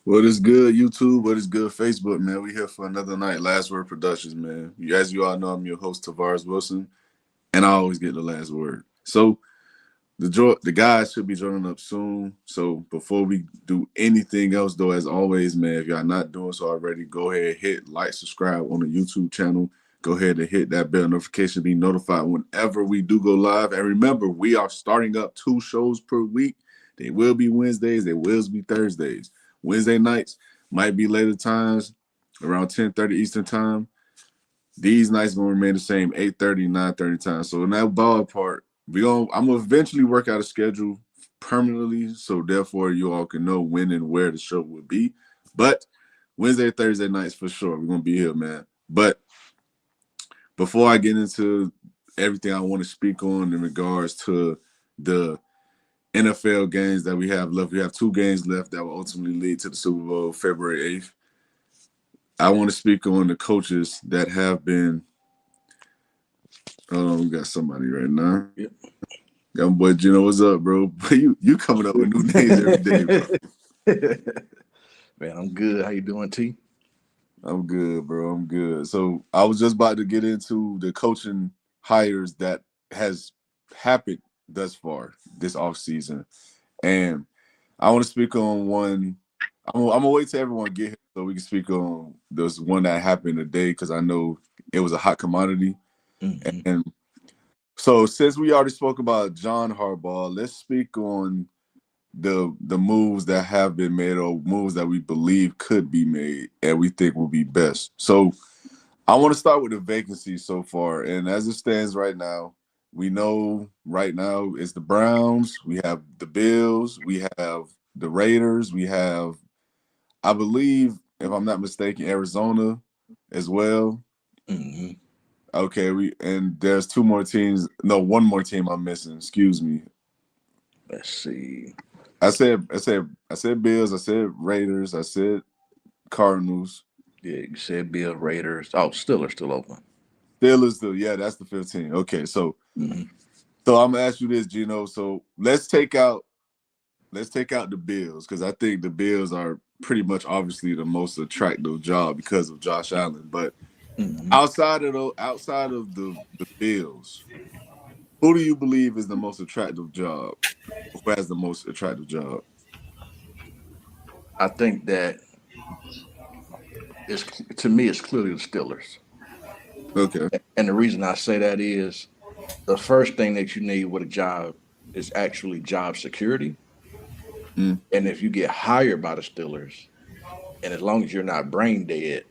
What is good, YouTube? What is good, Facebook, man? We here for another night. Last Word Productions, man. As you all know, I'm your host, Tavares Wilson, and I always get the last word. So the guys should be joining up soon. So before we do anything else, though, as always, man, if y'all not doing so already, go ahead, hit like, subscribe on the YouTube channel. Go ahead and hit that bell notification, be notified whenever we do go live. And remember, we are starting up 2 shows per week. They will be Wednesdays, they will be Thursdays. Wednesday nights might be later times, around 10:30 Eastern time. These nights gonna remain the same, 8:30, 9:30 time. So in that ballpark, I'm gonna eventually work out a schedule permanently, so therefore you all can know when and where the show will be. But Wednesday, Thursday nights for sure, we're gonna be here, man. But before I get into everything I want to speak on in regards to the NFL games that we have left, we have 2 games left that will ultimately lead to the Super Bowl February 8th. I want to speak on the coaches that have been. We got somebody right now. Yep. Young boy Gino, what's up, bro? You coming up with new names every day, bro. Man, I'm good. How you doing, T? I'm good, bro. I'm good. So I was just about to get into the coaching hires that has happened thus far this offseason. And I want to speak on one. I'm gonna wait till everyone get here so we can speak on this one that happened today because I know it was a hot commodity. Mm-hmm. And so since we already spoke about John Harbaugh, let's speak on the moves that have been made or moves that we believe could be made and we think will be best. So I want to start with the vacancies so far. And as it stands right now, we know right now it's the Browns, we have the Bills, we have the Raiders, we have, I believe, if I'm not mistaken, Arizona as well. Mm-hmm. Okay, and there's 2 more teams. No, 1 more team I'm missing. Excuse me. Let's see. I said Bills. I said Raiders. I said Cardinals. Yeah, you said Bill Raiders. Oh, Steelers still open. Steelers still. Yeah, that's the 15. Okay, so Mm-hmm. I'm gonna ask you this, Gino. So let's take out the Bills because I think the Bills are pretty much obviously the most attractive job because of Josh Allen. But Mm-hmm. outside of the Bills, who do you believe is the most attractive job? Who has the most attractive job? I think that it's to me it's clearly the Steelers, Okay. and the reason I say that is the first thing that you need with a job is actually job security, Mm. and if you get hired by the Steelers, and as long as you're not brain dead,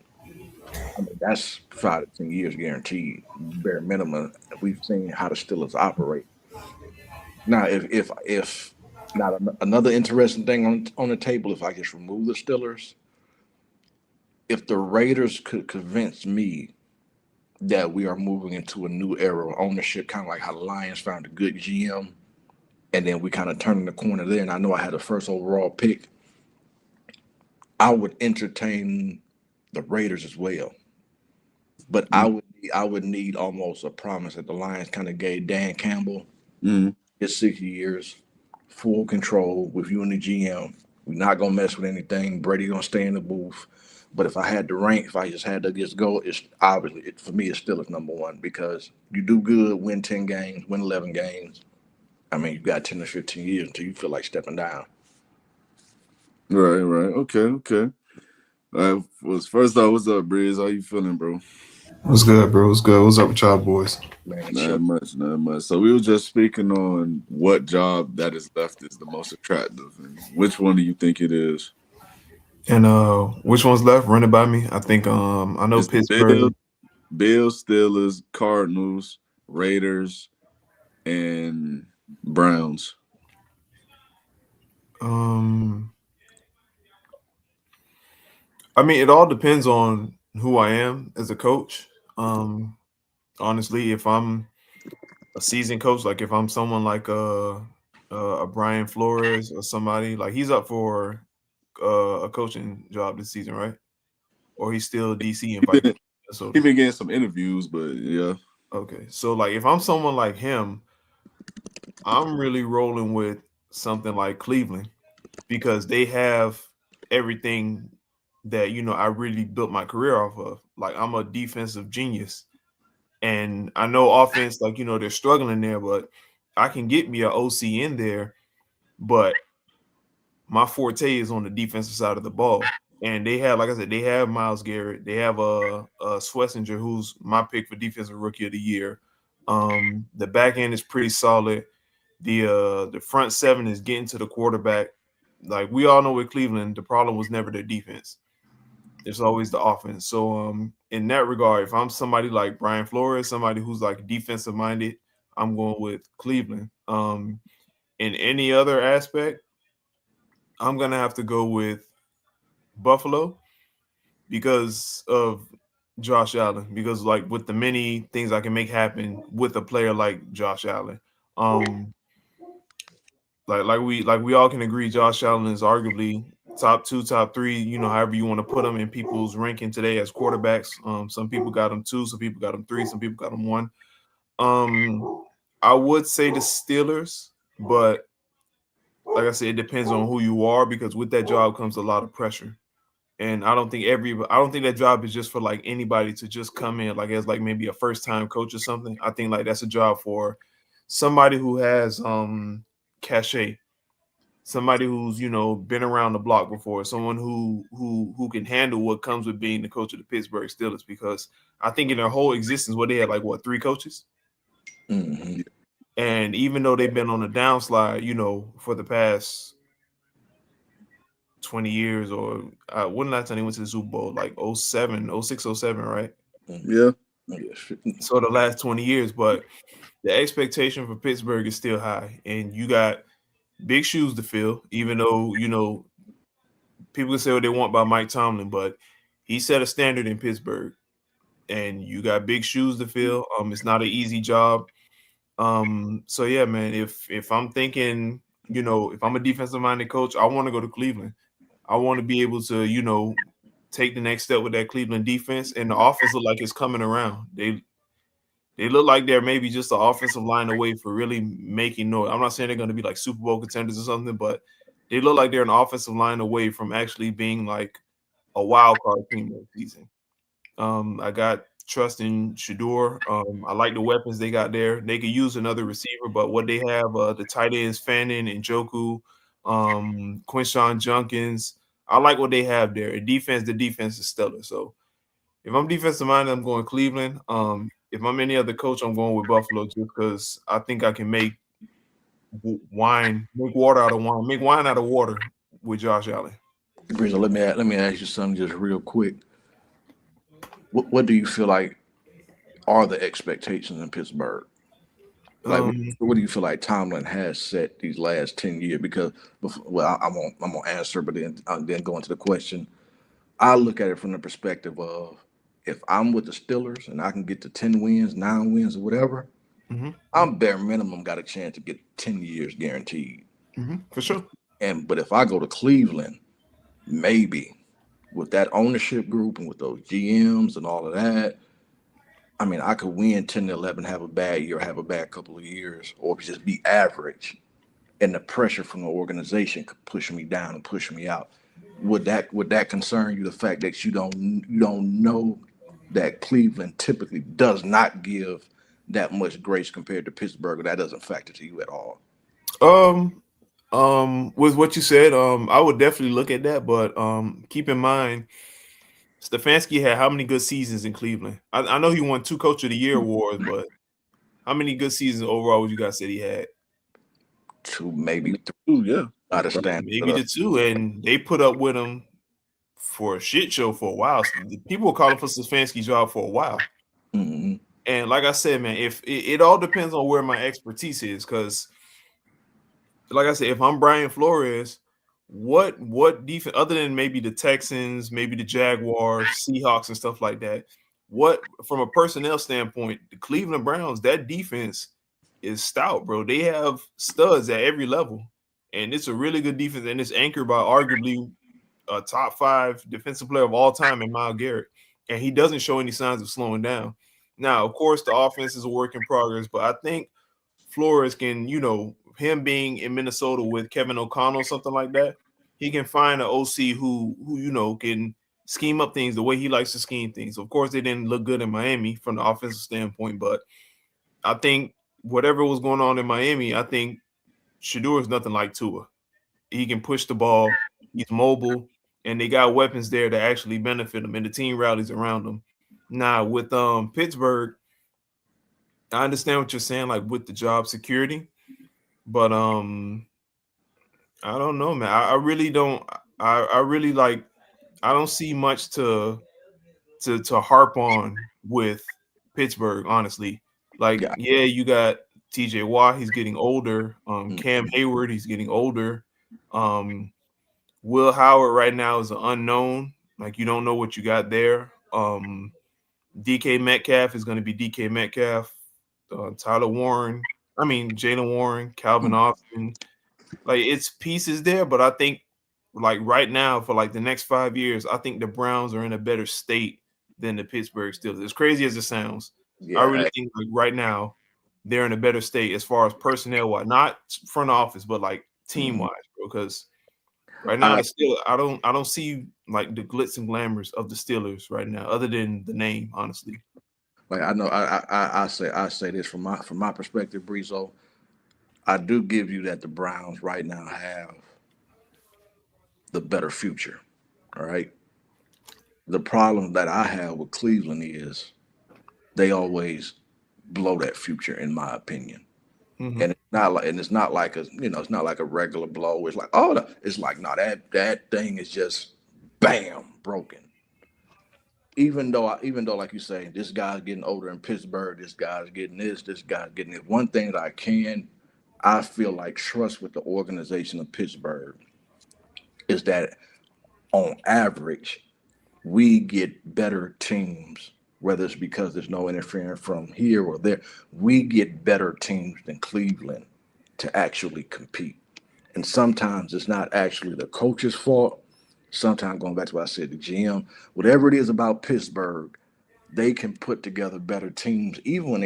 I mean that's 5 to 10 years guaranteed, bare minimum. We've seen how the Steelers operate. Now, if not another interesting thing on the table, if I just remove the Steelers, if the Raiders could convince me that we are moving into a new era of ownership, kind of like how the Lions found a good GM, and then we kind of turning the corner there, and I know I had the first overall pick, I would entertain the Raiders as well. But Mm. I would need almost a promise that the Lions kind of gave Dan Campbell Mm. his 6 years, full control with you and the GM. We're not gonna mess with anything. Brady gonna stay in the booth. But if I had to rank, if I just had to just go, it's obviously for me it's still number one because you do good, win 10 games, win 11 games. I mean, you got 10 to 15 years until you feel like stepping down. Right, right. Okay, okay. Was first off, what's up, Breeze? How you feeling, bro? What's good, bro? What's good? What's up with y'all boys? Man, Not chill. much, not much. So we were just speaking on what job that is left is the most attractive, and which one do you think it is? And which one's left? Run it by me. I think I know It's the Bills, Pittsburgh. Steelers, Cardinals, Raiders, and Browns. Um I mean it all depends on who I am as a coach. Um Honestly, if I'm a seasoned coach, like if I'm someone like a Brian Flores or somebody, like he's up for a coaching job this season, right? Or he's still DC and He fighting been for he Minnesota. been getting some interviews, but yeah. Okay. So like if I'm someone like him, I'm really rolling with something like Cleveland because they have everything that I really built my career off of. Like, I'm a defensive genius, and I know offense, like they're struggling there, but I can get me an OC in there. But my forte is on the defensive side of the ball. And they have, like I said, they have Myles Garrett. They have a Schlesinger, who's my pick for defensive rookie of the year. The back end is pretty solid. The front seven is getting to the quarterback. Like, we all know with Cleveland, the problem was never their defense. It's always the offense. So in that regard, if I'm somebody like Brian Flores, somebody who's like defensive minded, I'm going with Cleveland. In any other aspect, I'm gonna have to go with Buffalo because of Josh Allen. Because, like, with the many things I can make happen with a player like Josh Allen. Like we all can agree, Josh Allen is arguably top two, top three, however you want to put them in people's ranking today as quarterbacks. Some people got him two, some people got him three, some people got him one. I would say the Steelers, but like I said, it depends on who you are, because with that job comes a lot of pressure. And I don't think that job is just for like anybody to just come in like as like maybe a first time coach or something. I think like that's a job for somebody who has cachet, somebody who's been around the block before, someone who can handle what comes with being the coach of the Pittsburgh Steelers. Because I think in their whole existence, they had like three coaches. Mm-hmm. And even though they've been on a downslide, for the past 20 years, or when last time they went to the Super Bowl, like 07, 06, 07, right? Yeah. So the last 20 years, but the expectation for Pittsburgh is still high, and you got big shoes to fill, even though, people can say what they want about Mike Tomlin, but he set a standard in Pittsburgh, and you got big shoes to fill. It's not an easy job. So yeah, man, if I'm thinking, if I'm a defensive minded coach, I want to go to Cleveland. I want to be able to, take the next step with that Cleveland defense, and the offense look like it's coming around. They look like they're maybe just the offensive line away for really making noise. I'm not saying they're going to be like Super Bowl contenders or something, but they look like they're an offensive line away from actually being like a wild card team this season. I got trust in Shador. I like the weapons they got there. They could use another receiver, but what they have, the tight ends, Fannin and Njoku, Quinshawn Junkins. I like what they have there. And the defense is stellar. So if I'm defensive minded, I'm going Cleveland. If I'm any other coach, I'm going with Buffalo, just because I think I can make water out of wine, make wine out of water with Josh Allen. Brizzo, let me ask you something just real quick. What do you feel like are the expectations in Pittsburgh? Like, what do you feel like Tomlin has set these last 10 years? Because, I'm gonna answer, but then go into the question. I look at it from the perspective of, if I'm with the Steelers and I can get to 10 wins, 9 wins, or whatever, I'm bare minimum got a chance to get 10 years guaranteed. For sure. But if I go to Cleveland, maybe with that ownership group and with those GMs and all of that, I mean, I could win 10 to 11, have a bad year, have a bad couple of years, or just be average. And the pressure from the organization could push me down and push me out. Would that concern you? The fact that you don't know that Cleveland typically does not give that much grace compared to Pittsburgh, that doesn't factor to you at all. With what you said, I would definitely look at that, but keep in mind, Stefanski had how many good seasons in Cleveland? I know he won 2 Coach of the Year awards, but how many good seasons overall would you guys say he had? 2, maybe 3. Yeah. Out of stand. Maybe the 2, and they put up with him for a shit show for a while. People were calling for Stefanski's job for a while. Mm-hmm. And like I said, man, if it all depends on where my expertise is, because like I said, if I'm Brian Flores, what defense other than maybe the Texans, maybe the Jaguars, Seahawks, and stuff like that? What, from a personnel standpoint, the Cleveland Browns, that defense is stout, bro. They have studs at every level, and it's a really good defense, and it's anchored by arguably a top 5 defensive player of all time in Myles Garrett, and he doesn't show any signs of slowing down. Now, of course, the offense is a work in progress, but I think Flores can, him being in Minnesota with Kevin O'Connell, something like that, he can find an OC who can scheme up things the way he likes to scheme things. Of course, they didn't look good in Miami from the offensive standpoint, but I think whatever was going on in Miami, I think Shador is nothing like Tua. He can push the ball. He's mobile, and they got weapons there to actually benefit him, and the team rallies around him. Now with Pittsburgh, I understand what you're saying, like with the job security, but I don't know, man. I really don't. I really like. I don't see much to harp on with Pittsburgh, honestly. Like, Yeah. yeah, you got TJ Watt, he's getting older. Cam Mhm. Hayward, he's getting older. Um, Will Howard right now is an unknown. Like, you don't know what you got there. DK Metcalf is going to be DK Metcalf. Tyler Warren, Jalen Warren, Calvin Mhm. Austin. Like, it's pieces there, but I think like right now for like the next 5 years, I think the Browns are in a better state than the Pittsburgh Steelers. As crazy as it sounds, I Yeah. really think like right now they're in a better state as far as personnel wise, not front office, but like team Mhm. wise, bro. Because right now I the Steelers, I don't see like the glitz and glamours of the Steelers right now, other than the name, honestly. like I know I say this from my perspective, Breezo. I do give you that the Browns right now have the better future. All right. The problem that I have with Cleveland is they always blow that future, in my opinion. Mm-hmm. And it's not like a regular blow. It's like, oh no. It's like, no, that thing is just bam broken. Even though like you say, this guy's getting older in Pittsburgh, this guy's getting this guy's getting it. One thing that I feel like trust with the organization of Pittsburgh is that on average we get better teams, whether it's because there's no interference from here or there. We get better teams than Cleveland to actually compete. And sometimes it's not actually the coach's fault. Sometimes, going back to what I said, the GM, whatever it is about Pittsburgh, they can put together better teams even when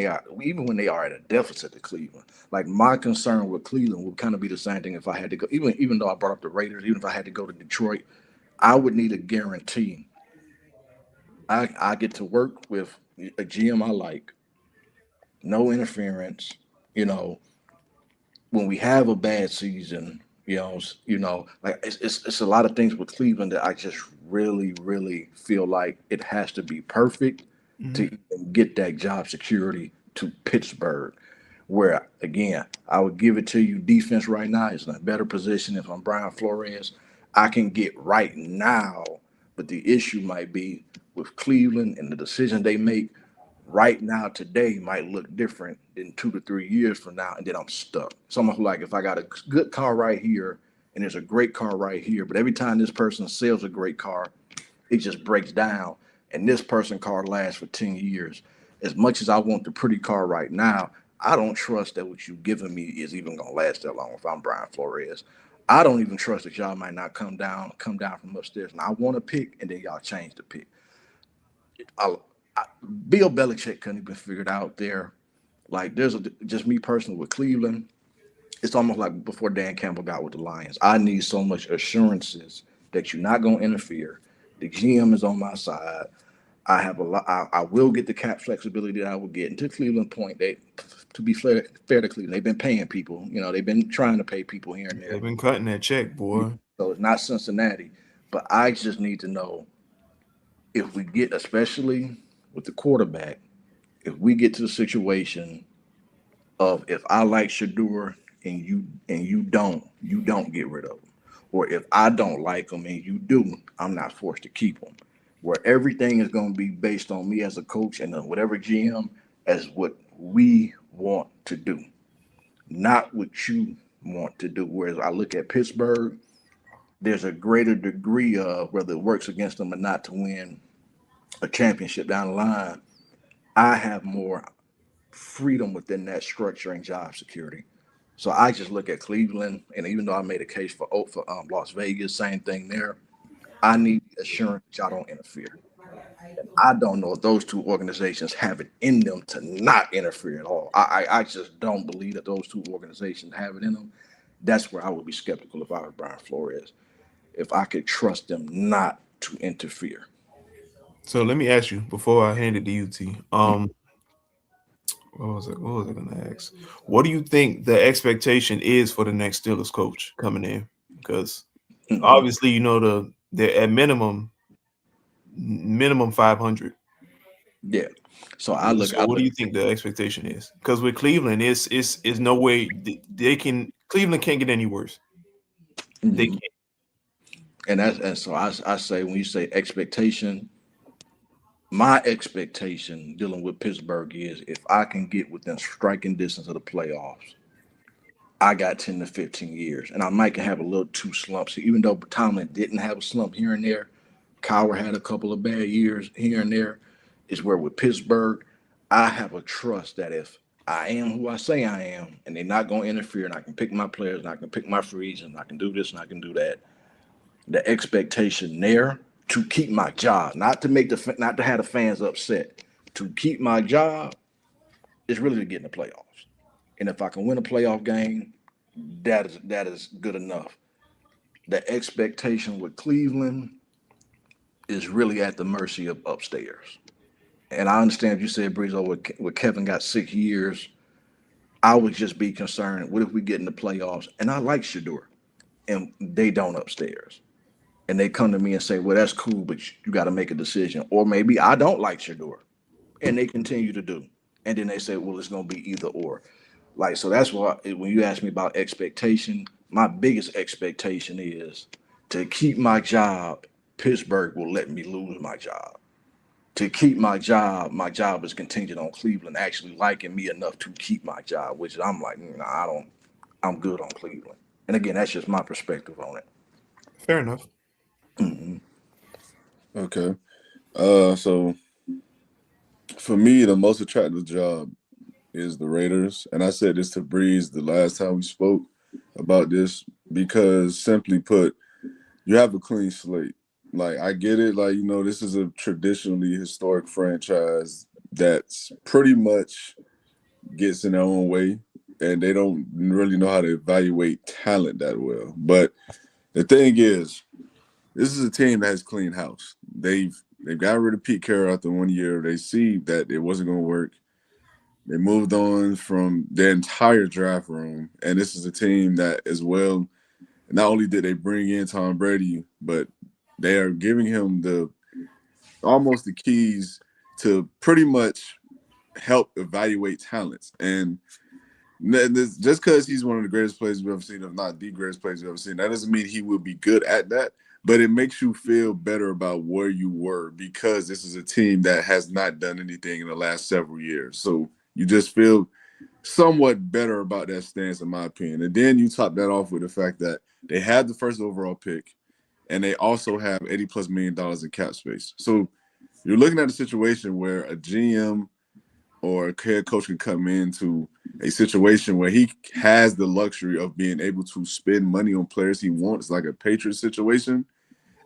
they are at a deficit to Cleveland. Like, my concern with Cleveland would kind of be the same thing if I had to go, even though I brought up the Raiders, even if I had to go to Detroit, I would need a guarantee. I get to work with a GM I like, no interference. You know, when we have a bad season, like it's a lot of things with Cleveland that I just really, really feel like it has to be perfect to Mm-hmm. even get that job security to Pittsburgh. Where again, I would give it to you. Defense right now is in a better position. If I'm Brian Flores, I can get right now, but the issue might be with Cleveland and the decision they make right now today might look different in 2 to 3 years from now, and then I'm stuck. Someone who, like, if I got a good car right here and there's a great car right here, but every time this person sells a great car, it just breaks down, and this person car lasts for 10 years. As much as I want the pretty car right now, I don't trust that what you've given me is even gonna last that long if I'm Brian Flores. I don't even trust that y'all might not come down from upstairs. And I want to pick, and then y'all change the pick. I, I, Bill Belichick couldn't even figure it out there. Like, just me personally with Cleveland, it's almost like before Dan Campbell got with the Lions. I need so much assurances that you're not going to interfere. The GM is on my side. I have a lot. I will get the cap flexibility that I will get. And to Cleveland point, to be fair to Cleveland, they've been paying people. They've been trying to pay people here and They've there. been cutting that check, boy. So it's not Cincinnati, but I just need to know if we get, especially with the quarterback, if we get to the situation of if I like Shador and you don't get rid of him, or if I don't like him and you do, I'm not forced to keep him. Where everything is going to be based on me as a coach and whatever GM as what we want to do, not what you want to do. Whereas I look at Pittsburgh, there's a greater degree of whether it works against them or not to win a championship down the line. I have more freedom within that structure and job security. So I just look at Cleveland, and even though I made a case for Las Vegas, same thing there. I need assurance that y'all don't interfere. I don't know if those two organizations have it in them to not interfere at all. I just don't believe that those two organizations have it in them. That's where I would be skeptical if I was Brian Flores. if I could trust them not to interfere. So let me ask you before I hand it to you, T. What was it? What was I gonna ask? What do you think the expectation is for the next Steelers coach coming in? Because Mm-hmm. obviously, you know they're at minimum 500. Yeah. So I look, So I what do look, you think the expectation is? Because with Cleveland, is no way they can. Cleveland can't get any worse. They mhm. can't. And so I say when you say expectation, my expectation dealing with Pittsburgh is if I can get within striking distance of the playoffs, I got 10 to 15 years. And I might have a little two slumps. Even though Tomlin didn't have a slump here and there, Cowher had a couple of bad years here and there. Is where with Pittsburgh, I have a trust that if I am who I say I am, and they're not going to interfere, and I can pick my players, and I can pick my free agents, and I can do this, and I can do that. The expectation there to keep my job, not to have the fans upset, to keep my job is really to get in the playoffs. And if I can win a playoff game, that is good enough. The expectation with Cleveland is really at the mercy of upstairs. And I understand you said Breeze with Kevin got 6 years. I would just be concerned. What if we get in the playoffs? And I like Shador, and they don't upstairs. And they come to me and say, "Well, that's cool, but you got to make a decision." Or maybe I don't like Shador, and they continue to do. And then they say, "Well, it's going to be either or." Like so, that's why when you ask me about expectation, my biggest expectation is to keep my job. Pittsburgh will let me lose my job. To keep my job is contingent on Cleveland actually liking me enough to keep my job, which I'm like, nah, I don't. I'm good on Cleveland. And again, that's just my perspective on it. Fair enough. Mm-hmm. Okay. So for me, the most attractive job is the Raiders, and I said this to Breeze the last time we spoke about this because, simply put, you have a clean slate. Like I get it. Like this is a traditionally historic franchise that's pretty much gets in their own way, and they don't really know how to evaluate talent that well. But the thing is, this is a team that has clean house. They've got rid of Pete Carroll after 1 year. They see that it wasn't going to work. They moved on from their entire draft room, and this is a team that, as well, not only did they bring in Tom Brady, but they are giving him almost the keys to pretty much help evaluate talents. And just because he's one of the greatest players we've ever seen, if not the greatest players we've ever seen, that doesn't mean he will be good at that. But it makes you feel better about where you were because this is a team that has not done anything in the last several years. So you just feel somewhat better about that stance, in my opinion. And then you top that off with the fact that they had the first overall pick, and they also have $80+ million in cap space. So you're looking at a situation where a GM or a head coach can come into a situation where he has the luxury of being able to spend money on players he wants, like a Patriot situation,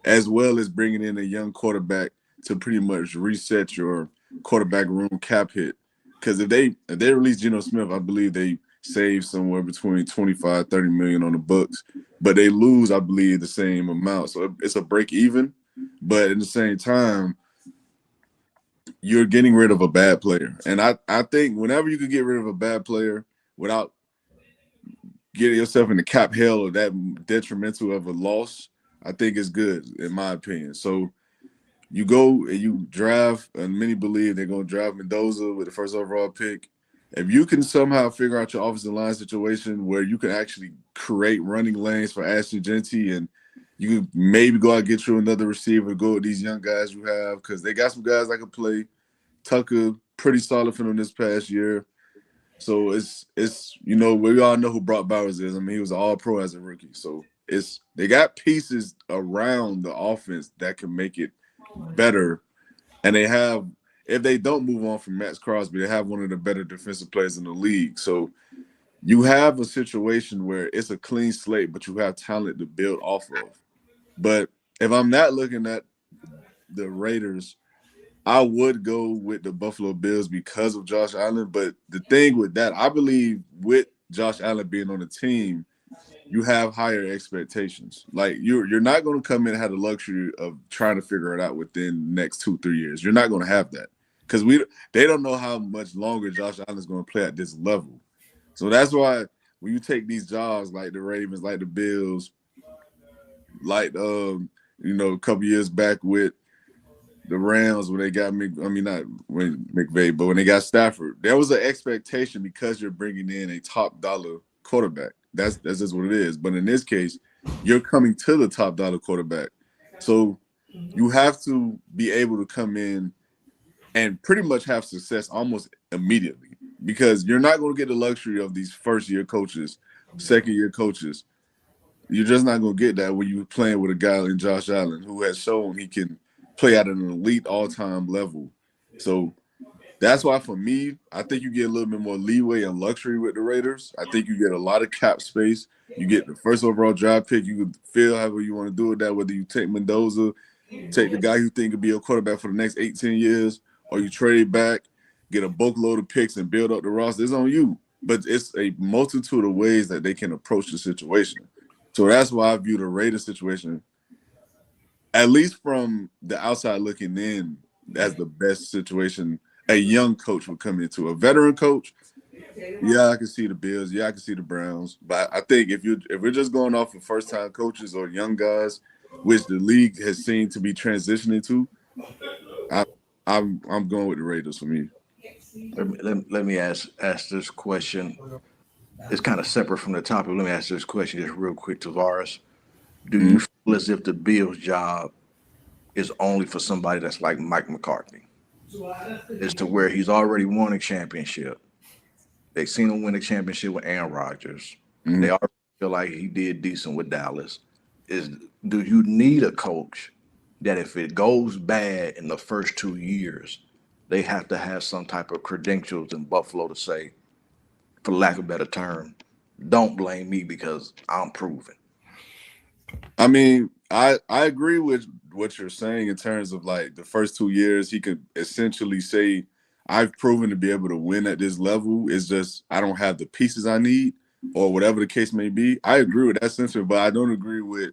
as well as bringing in a young quarterback to pretty much reset your quarterback room cap hit. Because if they release Geno Smith, I believe they save somewhere between 25, 30 million on the books, but they lose, I believe, the same amount. So it's a break even. But at the same time, you're getting rid of a bad player. And I think whenever you can get rid of a bad player without getting yourself in the cap hell or that detrimental of a loss, I think it's good, in my opinion. So you go and you draft, and many believe they're going to draft Mendoza with the first overall pick. If you can somehow figure out your offensive line situation where you can actually create running lanes for Ashton Genty, and you can maybe go out and get you another receiver, go with these young guys you have, because they got some guys that can play. Tucker, pretty solid for them this past year. So it's we all know who Brock Bowers is. I mean, he was an All-Pro as a rookie. So they got pieces around the offense that can make it better. And they have, if they don't move on from Max Crosby, they have one of the better defensive players in the league. So you have a situation where it's a clean slate, but you have talent to build off of. But if I'm not looking at the Raiders, I would go with the Buffalo Bills because of Josh Allen. But the thing with that, I believe with Josh Allen being on the team, you have higher expectations. Like you're not going to come in and have the luxury of trying to figure it out within the next 2-3 years. You're not going to have that because they don't know how much longer Josh Allen is going to play at this level. So that's why when you take these jobs like the Ravens, like the Bills, like a couple years back with the Rams when they got not when McVay, but when they got Stafford, there was an expectation because you're bringing in a top dollar quarterback. That's just what it is. But in this case, you're coming to the top dollar quarterback. So you have to be able to come in and pretty much have success almost immediately because you're not going to get the luxury of these first-year coaches, second-year coaches. You're just not going to get that when you're playing with a guy like Josh Allen who has shown he can play at an elite all-time level. So that's why for me, I think you get a little bit more leeway and luxury with the Raiders. I think you get a lot of cap space. You get the first overall draft pick. You can feel however you want to do with that, whether you take Mendoza, take the guy you think could be a quarterback for the next 18 years, or you trade back, get a boatload of picks and build up the roster. It's on you. But it's a multitude of ways that they can approach the situation. So that's why I view the Raiders situation, at least from the outside looking in, as the best situation a young coach would come into. A veteran coach, yeah, I can see the Bills, yeah, I can see the Browns. But I think if we're just going off of first-time coaches or young guys, which the league has seen to be transitioning to, I'm going with the Raiders for me. Let me ask this question. It's kind of separate from the topic. Let me ask this question just real quick, Tavares. Do you feel as if the Bills' job is only for somebody that's like Mike McCarthy? As to where he's already won a championship. They've seen him win a championship with Aaron Rodgers. They already feel like he did decent with Dallas. Do you need a coach that if it goes bad in the first 2 years, they have to have some type of credentials in Buffalo to say, for lack of a better term, don't blame me because I'm proven? I mean, I agree with what you're saying in terms of like the first 2 years, he could essentially say, I've proven to be able to win at this level. It's just I don't have the pieces I need or whatever the case may be. I agree with that sentiment, but I don't agree with,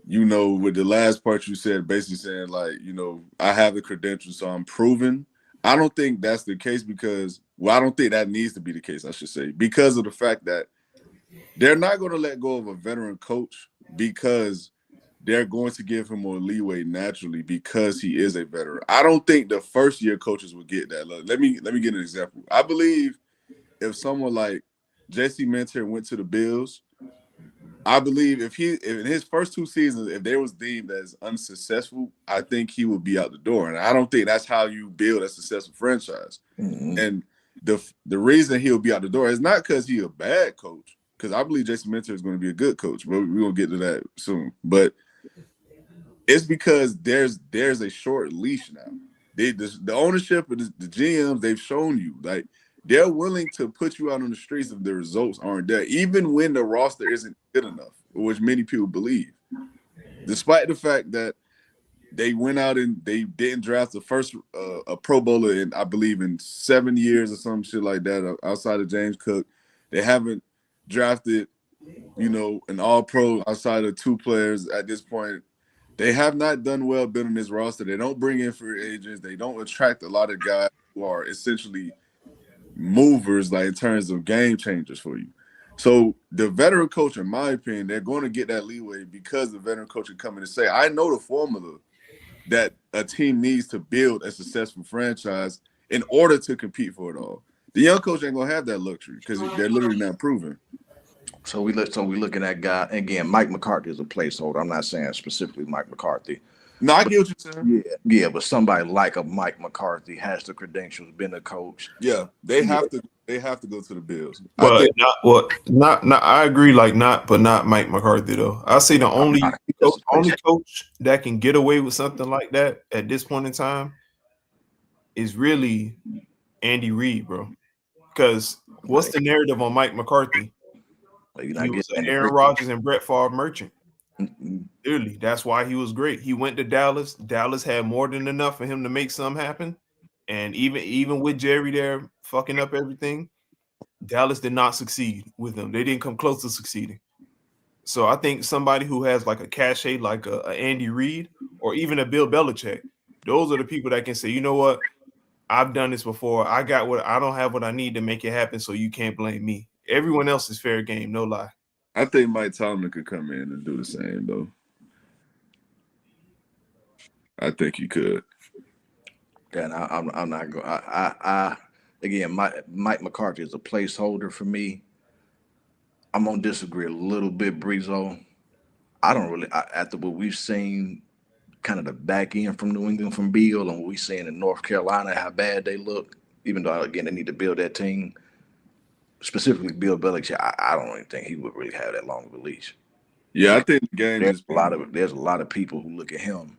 with the last part you said, basically saying like, I have the credentials, so I'm proven. I don't think that's the case because, I don't think that needs to be the case, I should say, because of the fact that they're not going to let go of a veteran coach because they're going to give him more leeway naturally because he is a veteran. I don't think the first-year coaches would get that. Let me get an example. I believe if someone like Jesse Minter went to the Bills, I believe if in his first 2 seasons, if they was deemed as unsuccessful, I think he would be out the door. And I don't think that's how you build a successful franchise. And the reason he'll be out the door is not because he's a bad coach, because I believe Jason Minter is going to be a good coach, but we're going to get to that soon. But it's because there's a short leash now. The ownership of the GMs, they've shown you, like, they're willing to put you out on the streets if the results aren't there, even when the roster isn't good enough, which many people believe. Despite the fact that they went out and they didn't draft the first a Pro Bowler in, I believe, in 7 years or some shit like that, outside of James Cook. They haven't drafted, an All-Pro outside of 2 players at this point. They have not done well building this roster. They don't bring in free agents. They don't attract a lot of guys who are essentially movers, like in terms of game changers for you. So the veteran coach, in my opinion, they're going to get that leeway because the veteran coach can come in and say, I know the formula that a team needs to build a successful franchise in order to compete for it all. The young coach ain't going to have that luxury because they're literally not proven. So we looking at guy again. Mike McCarthy is a placeholder. I'm not saying specifically Mike McCarthy. No, I get what you're saying. Yeah, but somebody like a Mike McCarthy has the credentials, been a coach. Yeah, they have to go to the Bills. But I agree, like not Mike McCarthy though. I say the only coach that can get away with something like that at this point in time is really Andy Reid, bro. Because what's the narrative on Mike McCarthy? He was an Aaron Rodgers and Brett Favre merchant. Clearly, that's why he was great. He went to Dallas. Dallas had more than enough for him to make something happen. And even with Jerry there fucking up everything, Dallas did not succeed with them. They didn't come close to succeeding. So I think somebody who has like a cachet, like a Andy Reid or even a Bill Belichick, those are the people that can say, you know what, I've done this before. I don't have what I need to make it happen, so you can't blame me. Everyone else is fair game, no lie. I think Mike Tomlin could come in and do the same though. I think he could. And I'm not going. I again, Mike McCarthy is a placeholder for me. I'm gonna disagree a little bit, Breezo. I don't really after what we've seen, kind of the back end from New England from Bill, and what we seen in North Carolina, how bad they look. Even though again they need to build that team, specifically Bill Belichick, I don't really think he would really have that long of a leash. Yeah, I think the game There's just there's a lot of people who look at him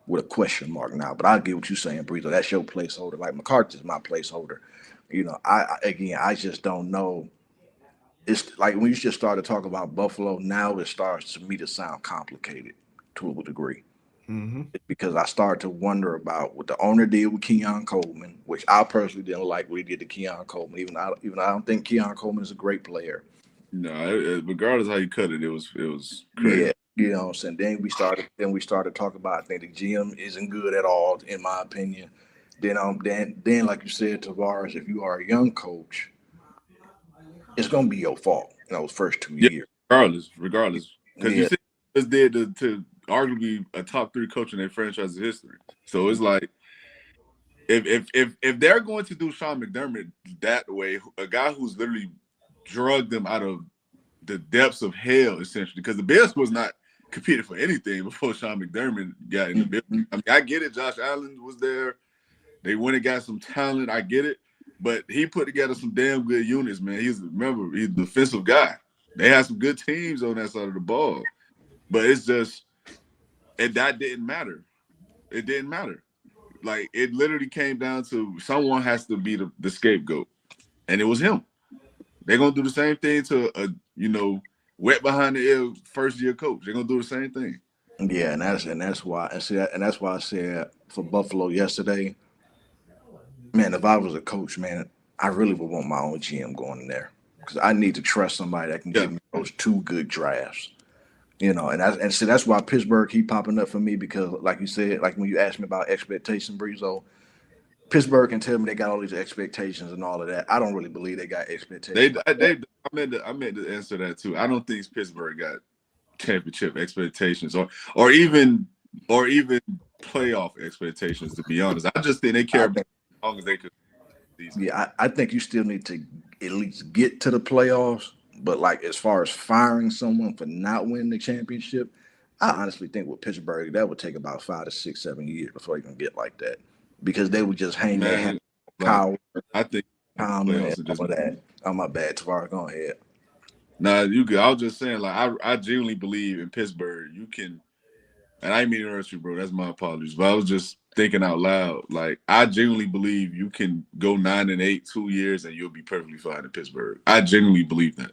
with a question mark now. But I get what you're saying, Breezo. That's your placeholder. Like McCarthy's my placeholder. I just don't know. It's like when you just start to talk about Buffalo, now it starts to me to sound complicated to a degree. Mm-hmm. Because I started to wonder about what the owner did with Keon Coleman, which I personally didn't like what he did to Keon Coleman. Even though I don't think Keon Coleman is a great player. no. Regardless how you cut it, it was crazy. Yeah, you know what I'm saying. Then we started talking about, I think the GM isn't good at all, in my opinion. Then like you said, Tavares, if you are a young coach, it's gonna be your fault in those first 2 years. Regardless, because you Yeah, see, just did to arguably a top 3 coach in their franchise's history. So it's like if they're going to do Sean McDermott that way, a guy who's literally drugged them out of the depths of hell, essentially, because the Bears was not competing for anything before Sean McDermott got in the building. I mean, I get it. Josh Allen was there. They went and got some talent. I get it. But he put together some damn good units, man. He's a defensive guy. They had some good teams on that side of the ball. But it's just, and that didn't matter. It didn't matter. Like, it literally came down to someone has to be the scapegoat. And it was him. They're going to do the same thing to a, wet behind the ear first year coach. They're going to do the same thing. yeah, and that's why that's why I said for Buffalo yesterday, man, if I was a coach, man, I really would want my own GM going in there because I need to trust somebody that can Yeah. give me those 2 good drafts. And that's why Pittsburgh keep popping up for me because, like you said, like when you asked me about expectation, Breezo, Pittsburgh can tell me they got all these expectations and all of that. I don't really believe they got expectations. I meant to answer that too. I don't think Pittsburgh got championship expectations or even playoff expectations, to be honest. I just think they care about as long as they could. Yeah, I think you still need to at least get to the playoffs. But like as far as firing someone for not winning the championship, I honestly think with Pittsburgh that would take about 5 to 6, 7 years before they can get like that because they would just hang their hand Kyle, I think Tomlin, and all of that. Oh, my bad, Tavares, go ahead. Nah, you good. I was just saying, like, I genuinely believe in Pittsburgh. You can, and I didn't mean to interrupt you, bro. That's my apologies. But I was just thinking out loud. Like, I genuinely believe you can go 9-8 2 years and you'll be perfectly fine in Pittsburgh. I genuinely believe that.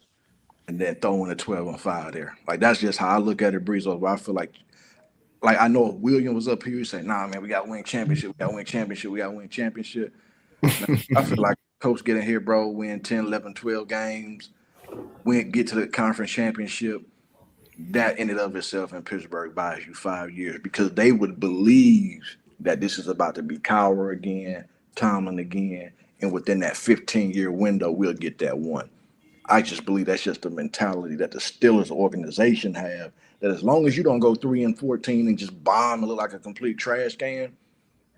And then throw in a 12-5 there. Like that's just how I look at it, Breeze. Where I feel like I know if William was up here, he'd say, "Nah, man, we got to win championship. We got to win championship. We got to win championship." Now, I feel like coach get in here, bro, win 10, 11, 12 games, get to the conference championship. That in and of itself in Pittsburgh buys you 5 years because they would believe that this is about to be Cowher again, Tomlin again, and within that 15-year window, we'll get that one. I just believe that's just the mentality that the Steelers organization have. That as long as you don't go 3-14 and just bomb and look like a complete trash can,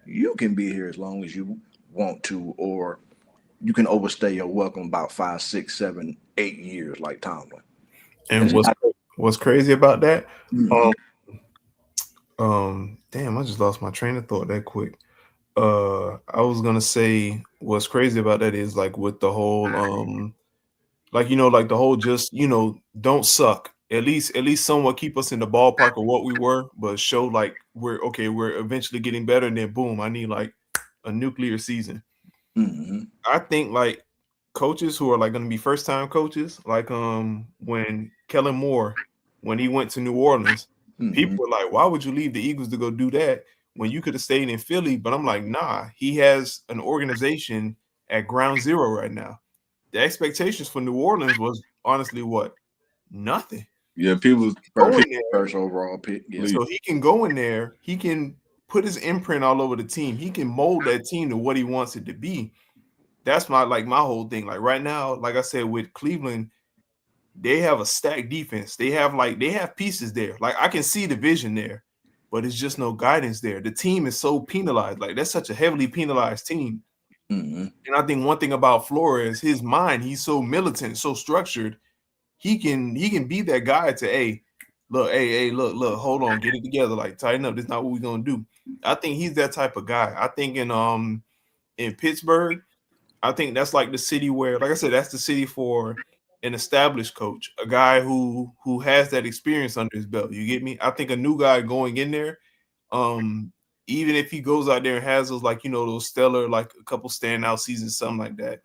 you can be here as long as you want to, or you can overstay your welcome about 5, 6, 7, 8 years like Tomlin. And what's crazy about that? Mhm. Damn, I just lost my train of thought that quick. I was gonna say what's crazy about that is like with the whole like like the whole just don't suck. At least somewhat keep us in the ballpark of what we were, but show like we're eventually getting better, and then boom, I need like a nuclear season. Mm-hmm. I think like coaches who are like gonna be first time coaches, like when Kellen Moore, when he went to New Orleans, people were like, why would you leave the Eagles to go do that when you could have stayed in Philly? But I'm like, nah, he has an organization at ground zero right now. the expectations for New Orleans was honestly what? Nothing. Yeah, people Go in First, there, first overall pick. Yeah. so he can go in there. He can put his imprint all over the team. He can mold that team to what he wants it to be. That's my whole thing. Like right now, like I said, with Cleveland, they have a stacked defense. They have pieces there. Like I can see the vision there, but it's just no guidance there. The team is so penalized. Like that's such a heavily penalized team. Mm-hmm. And I think one thing about Flores, his mind, he's so militant, so structured. He can be that guy to look, hold on, get it together, like tighten up. This is not what we're gonna do. I think he's that type of guy. I think in Pittsburgh, I think that's like the city where, like I said, that's the city for an established coach, a guy who has that experience under his belt. You get me? I think a new guy going in there, even if he goes out there and has those those stellar like a couple standout seasons, something like that,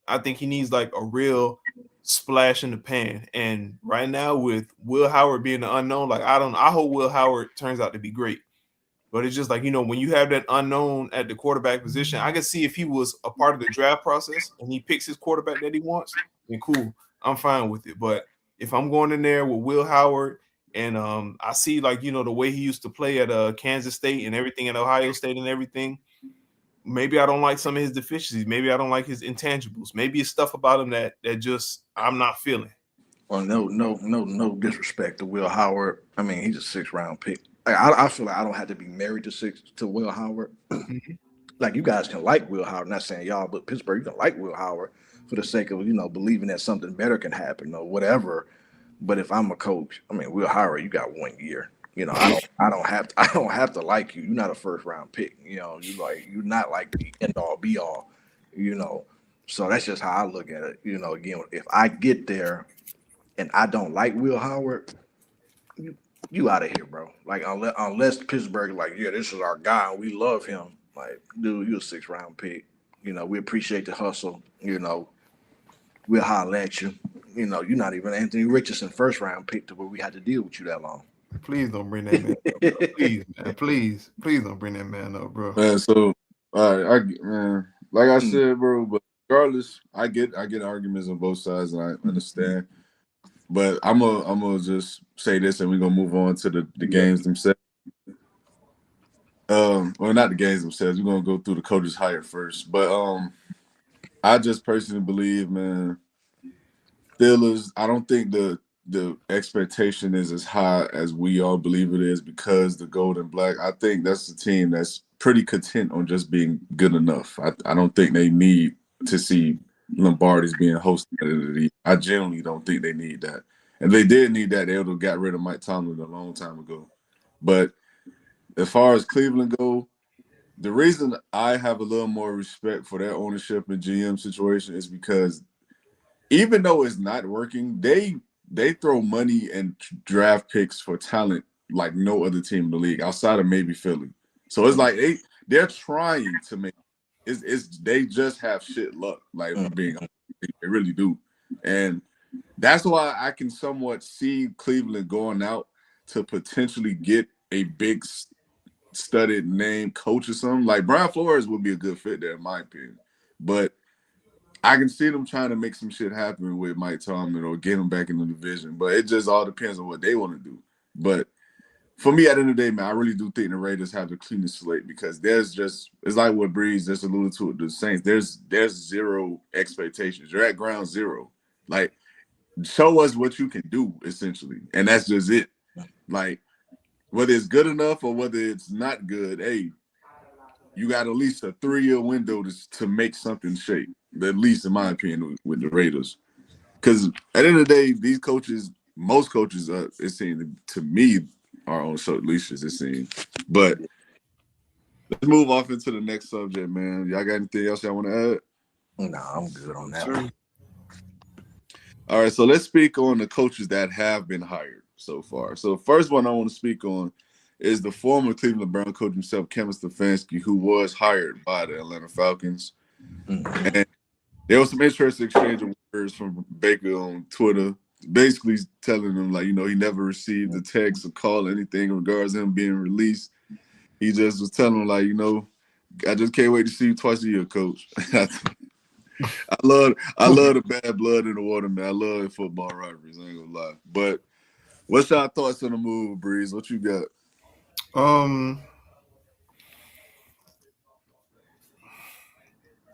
I think he needs like a real splash in the pan. And right now with Will Howard being the unknown, like I hope Will Howard turns out to be great. But it's just like, when you have that unknown at the quarterback position, I can see if he was a part of the draft process and he picks his quarterback that he wants, then cool, I'm fine with it. But if I'm going in there with Will Howard and I see the way he used to play at Kansas State and everything at Ohio State and everything, maybe I don't like some of his deficiencies. Maybe I don't like his intangibles. Maybe it's stuff about him that just I'm not feeling. Well, no disrespect to Will Howard. I mean, he's a 6th-round pick. I feel like I don't have to be married to Will Howard. Mm-hmm. Like you guys can like Will Howard. Not saying y'all, but Pittsburgh, you can like Will Howard for the sake of believing that something better can happen or whatever. But if I'm a coach, I mean, Will Howard, you got 1 year. I don't have to like you. You're not a 1st-round pick. You're not like the end all be all. So that's just how I look at it. Again, if I get there and I don't like Will Howard, you out of here, bro. Like unless Pittsburgh, like, yeah, this is our guy and we love him. Like, dude, you a 6th-round pick. We appreciate the hustle. We'll holler at you. You're not even Anthony Richardson 1st-round pick to where we had to deal with you that long. Please don't bring that man up, bro. Please, man. Please don't bring that man up, bro. Man, so all right, man, like I said, bro, but regardless, I get arguments on both sides and I understand. But I'm gonna just say this and we're gonna move on to the games themselves. Well, not the games themselves. We're gonna go through the coaches hired first. But I just personally believe, man, Steelers, I don't think the expectation is as high as we all believe it is because the gold and black. I think that's a team that's pretty content on just being good enough. I don't think they need to see Lombardi's being hosted at the end of the year. I genuinely don't think they need that. And if they did need that, they would have got rid of Mike Tomlin a long time ago. But as far as Cleveland go, the reason I have a little more respect for their ownership and GM situation is because even though it's not working, they throw money and draft picks for talent like no other team in the league outside of maybe Philly. So it's like they're trying to make it's they just have shit luck, like being honest. They really do. And that's why I can somewhat see Cleveland going out to potentially get a big studded name coach or something. Like Brian Flores would be a good fit there, in my opinion. But I can see them trying to make some shit happen with Mike Tomlin or get him back in the division. But it just all depends on what they want to do. But for me, at the end of the day, man, I really do think the Raiders have the cleanest slate because it's like what Breeze just alluded to with the Saints. There's zero expectations. You're at ground zero. Like, show us what you can do, essentially. And that's just it. Like, whether it's good enough or whether it's not good, hey, you got at least a 3-year window to make something shake. At least in my opinion with the Raiders. Because at the end of the day, these coaches, most coaches, it seems to me, are on short leashes, it seems. But let's move off into the next subject, man. Y'all got anything else y'all want to add? No, I'm good on that one. All right, so let's speak on the coaches that have been hired so far. So the first one I want to speak on is the former Cleveland Brown coach himself, Kevin Stefanski, who was hired by the Atlanta Falcons. And there was some interesting exchange of words from Baker on Twitter, basically telling him, like, he never received a text or call or anything in regards to him being released. He just was telling him, like, I just can't wait to see you twice a year, coach. I love the bad blood in the water, man. I love football rivalries. I ain't gonna lie. But what's your thoughts on the move, Breeze? What you got? Um,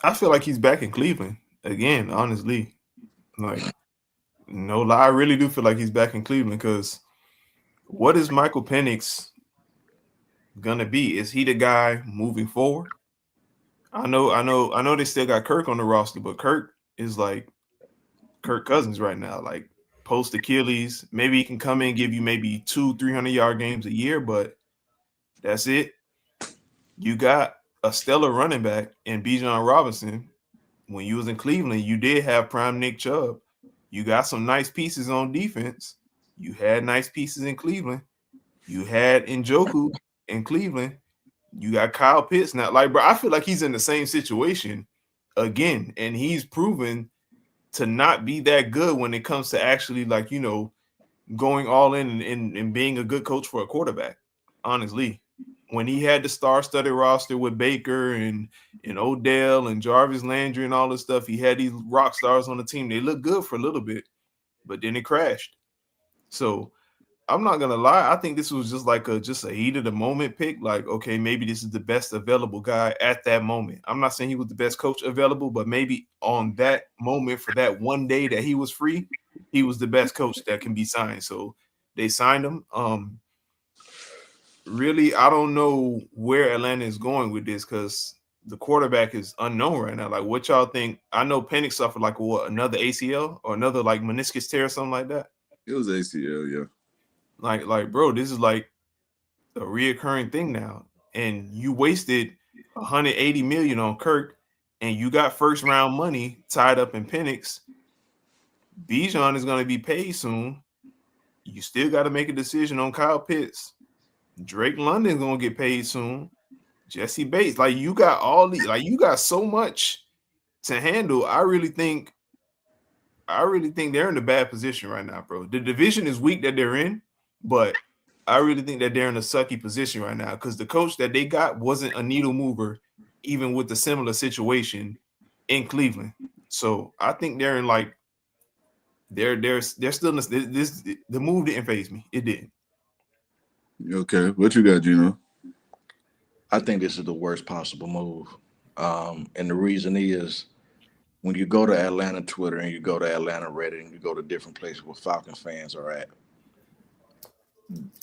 I feel like he's back in Cleveland again. Honestly, like no lie, I really do feel like he's back in Cleveland because what is Michael Penix gonna be? Is he the guy moving forward? I know. They still got Kirk on the roster, but Kirk is like Kirk Cousins right now. Like post Achilles, maybe he can come in and give you maybe 200-300 yard games a year, but that's it. You got a stellar running back in Bijan Robinson. When you was in Cleveland, you did have prime Nick Chubb. You got some nice pieces on defense. You had nice pieces in Cleveland. You had Njoku in Cleveland. You got Kyle Pitts now. Like, bro, I feel like he's in the same situation again, and he's proven to not be that good when it comes to actually, like, going all in and being a good coach for a quarterback. Honestly, when he had the star-studded roster with Baker and Odell and Jarvis Landry and all this stuff, he had these rock stars on the team. They looked good for a little bit, but then it crashed. So I'm not gonna lie. I think this was just a heat of the moment pick. Like, okay, maybe this is the best available guy at that moment. I'm not saying he was the best coach available, but maybe on that moment for that one day that he was free, he was the best coach that can be signed. So they signed him. Really, I don't know where Atlanta is going with this because the quarterback is unknown right now. Like, what y'all think? I know Penix suffered like another ACL or another like meniscus tear or something like that. It was ACL, yeah. Bro, this is like a reoccurring thing now. And you wasted 180 million on Kirk, and you got first round money tied up in Penix. Bijan is going to be paid soon. You still got to make a decision on Kyle Pitts. Drake London's going to get paid soon. Jesse Bates, like you got all the, like you got so much to handle. I really think they're in a bad position right now, bro. The division is weak that they're in, but I really think that they're in a sucky position right now because the coach that they got wasn't a needle mover, even with the similar situation in Cleveland. So I think they're in like they're still in this the move didn't phase me. It didn't. Okay, what you got, Gino? I think this is the worst possible move. And the reason is when you go to Atlanta Twitter and you go to Atlanta Reddit and you go to different places where Falcon fans are at,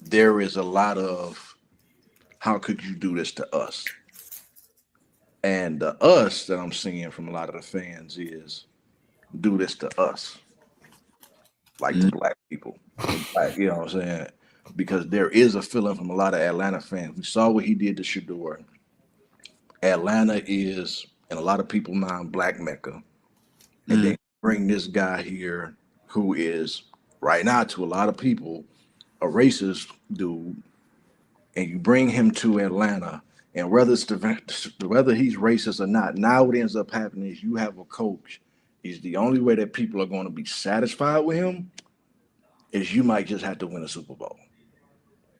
there is a lot of how could you do this to us? And the us that I'm seeing from a lot of the fans is do this to us, like the Mm, black people. Like, you know what I'm saying? Because there is a feeling from a lot of Atlanta fans. We saw what he did to Shador. Atlanta is, in a lot of people mind, black Mecca. And mm, then bring this guy here who is, right now, to a lot of people, a racist dude, and you bring him to Atlanta, and whether he's racist or not, now what ends up happening is you have a coach. Is the only way that people are going to be satisfied with him is you might just have to win a Super Bowl,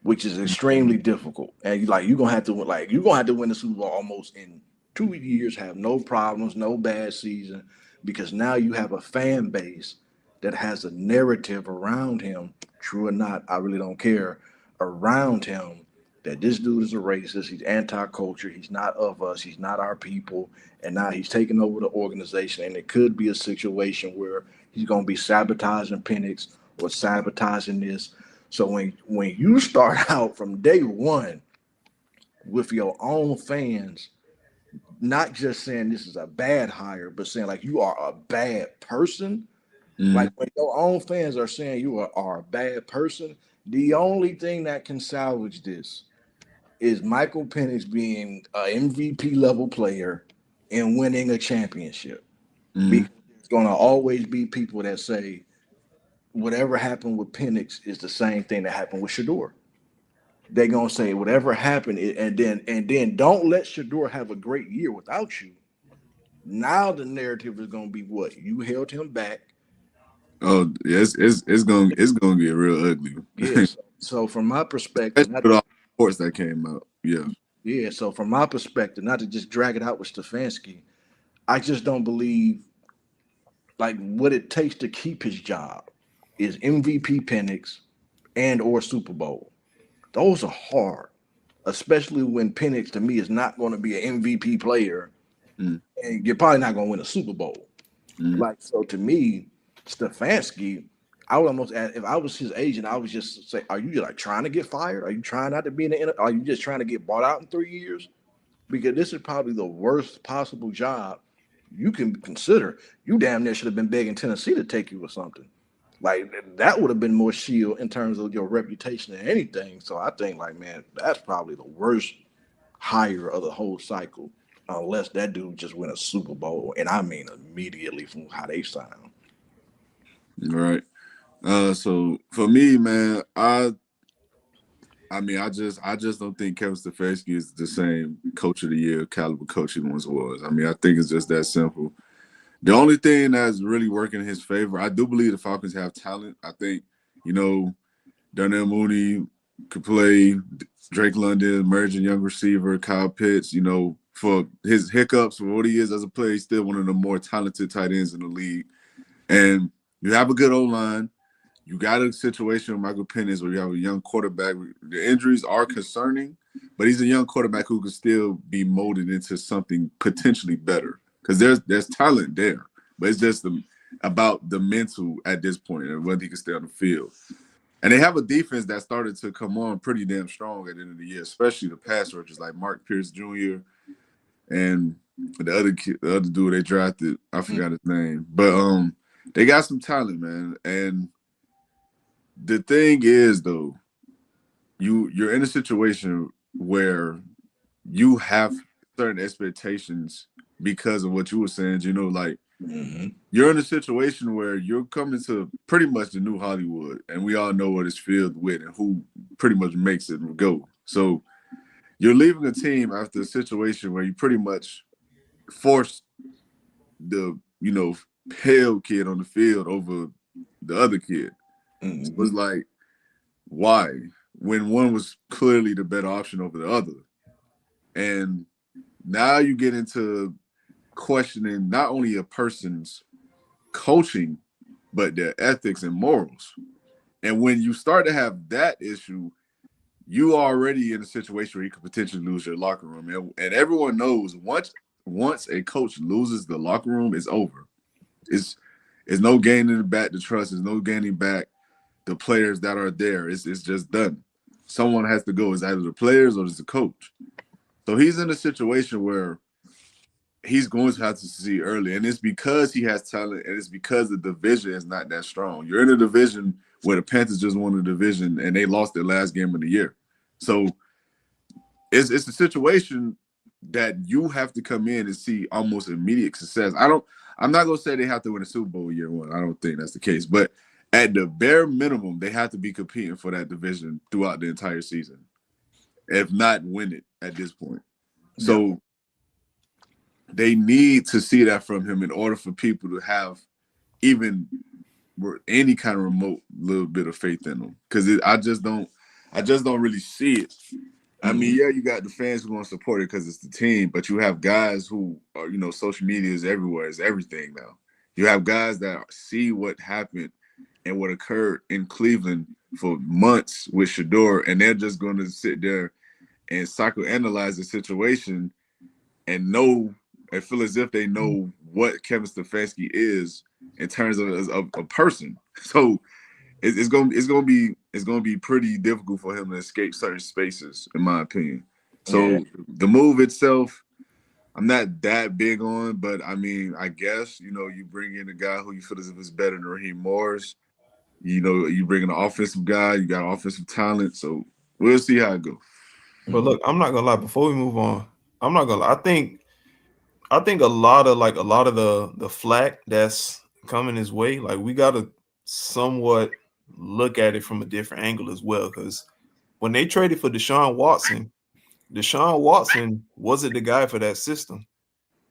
which is extremely difficult. And you're gonna have to win the Super Bowl almost in 2 years, have no problems, no bad season, because now you have a fan base that has a narrative around him, true or not, I really don't care, around him that this dude is a racist, he's anti-culture, he's not of us, he's not our people, and now he's taking over the organization, and it could be a situation where he's gonna be sabotaging Penix or sabotaging this. So when you start out from day one with your own fans, not just saying this is a bad hire, but saying like you are a bad person, mm. like when your own fans are saying you are a bad person, the only thing that can salvage this is Michael Penix being an MVP level player and winning a championship. Mm. Because there's going to always be people that say whatever happened with Penix is the same thing that happened with Shador. They're gonna say whatever happened, and then don't let Shador have a great year without you. Now the narrative is gonna be what you held him back. Oh, yeah, it's gonna get real ugly. Yes. So from my perspective, Especially with all the reports that came out. Yeah. yeah. So from my perspective, not to just drag it out with Stefanski, I just don't believe like what it takes to keep his job is MVP Penix and or Super Bowl. Those are hard, especially when Penix to me is not going to be an MVP player, Mm, and you're probably not going to win a Super Bowl. mm, Like so, to me, Stefanski, I would almost ask if I was his agent, I would just say, "Are you like trying to get fired? Are you trying not to be in the? Are you just trying to get bought out in 3 years? Because this is probably the worst possible job you can consider. You damn near should have been begging Tennessee to take you or something. Like that would have been more shield in terms of your reputation than anything. So I think, like, man, that's probably the worst hire of the whole cycle, unless that dude just win a Super Bowl, and I mean immediately from how they sound. right. So for me, man, I just don't think Kevin Stefanski is the same coach of the year caliber coach he once was. I mean, I think it's just that simple. The only thing that's really working in his favor, I do believe the Falcons have talent. I think, you know, Darnell Mooney could play, Drake London, emerging young receiver, Kyle Pitts, for his hiccups, for what he is as a player, he's still one of the more talented tight ends in the league. And you have a good O-line. You got a situation with Michael Penix where you have a young quarterback. The injuries are concerning, but he's a young quarterback who can still be molded into something potentially better because there's talent there, but it's just about the mental at this point and whether he can stay on the field. And they have a defense that started to come on pretty damn strong at the end of the year, especially the pass rushers like Mark Pierce Jr. and the other dude they drafted. I forgot his name, but they got some talent, man. And the thing is, though, you're in a situation where you have certain expectations because of what you were saying. Like you're in a situation where you're coming to pretty much the new Hollywood, and we all know what it's filled with and who pretty much makes it go. So you're leaving a team after a situation where you pretty much forced the pale kid on the field over the other kid. So it's like, why? When one was clearly the better option over the other. And now you get into questioning not only a person's coaching, but their ethics and morals. And when you start to have that issue, you are already in a situation where you could potentially lose your locker room. And everyone knows once a coach loses the locker room, it's over. It's no gaining back the trust. There's no gaining back the players that are there. It's just done. Someone has to go. It's either the players or it's the coach. So he's in a situation where he's going to have to see early. And it's because he has talent, and it's because the division is not that strong. You're in a division where the Panthers just won the division and they lost their last game of the year. So it's a situation that you have to come in and see almost immediate success. I'm not gonna say they have to win a Super Bowl year one. I don't think that's the case. But at the bare minimum, they have to be competing for that division throughout the entire season, if not win it at this point. So they need to see that from him in order for people to have even any kind of remote little bit of faith in them. Because I just don't really see it. I mean, yeah, you got the fans who want to support it because it's the team, but you have guys who are, social media is everywhere, it's everything now. You have guys that see what happened and what occurred in Cleveland for months with Shador, and they're just going to sit there and psychoanalyze the situation and feel as if they know what Kevin Stefanski is in terms of a person. So it's gonna be pretty difficult for him to escape certain spaces, in my opinion. So the move itself, I'm not that big on, but I mean, I guess you bring in a guy who you feel as if is better than Raheem Morris. You bring in an offensive guy, you got offensive talent, so we'll see how it goes. But look, I'm not gonna lie. Before we move on, I'm not gonna lie. I think a lot of the flack that's coming his way, like we gotta somewhat look at it from a different angle as well. Because when they traded for Deshaun Watson wasn't the guy for that system.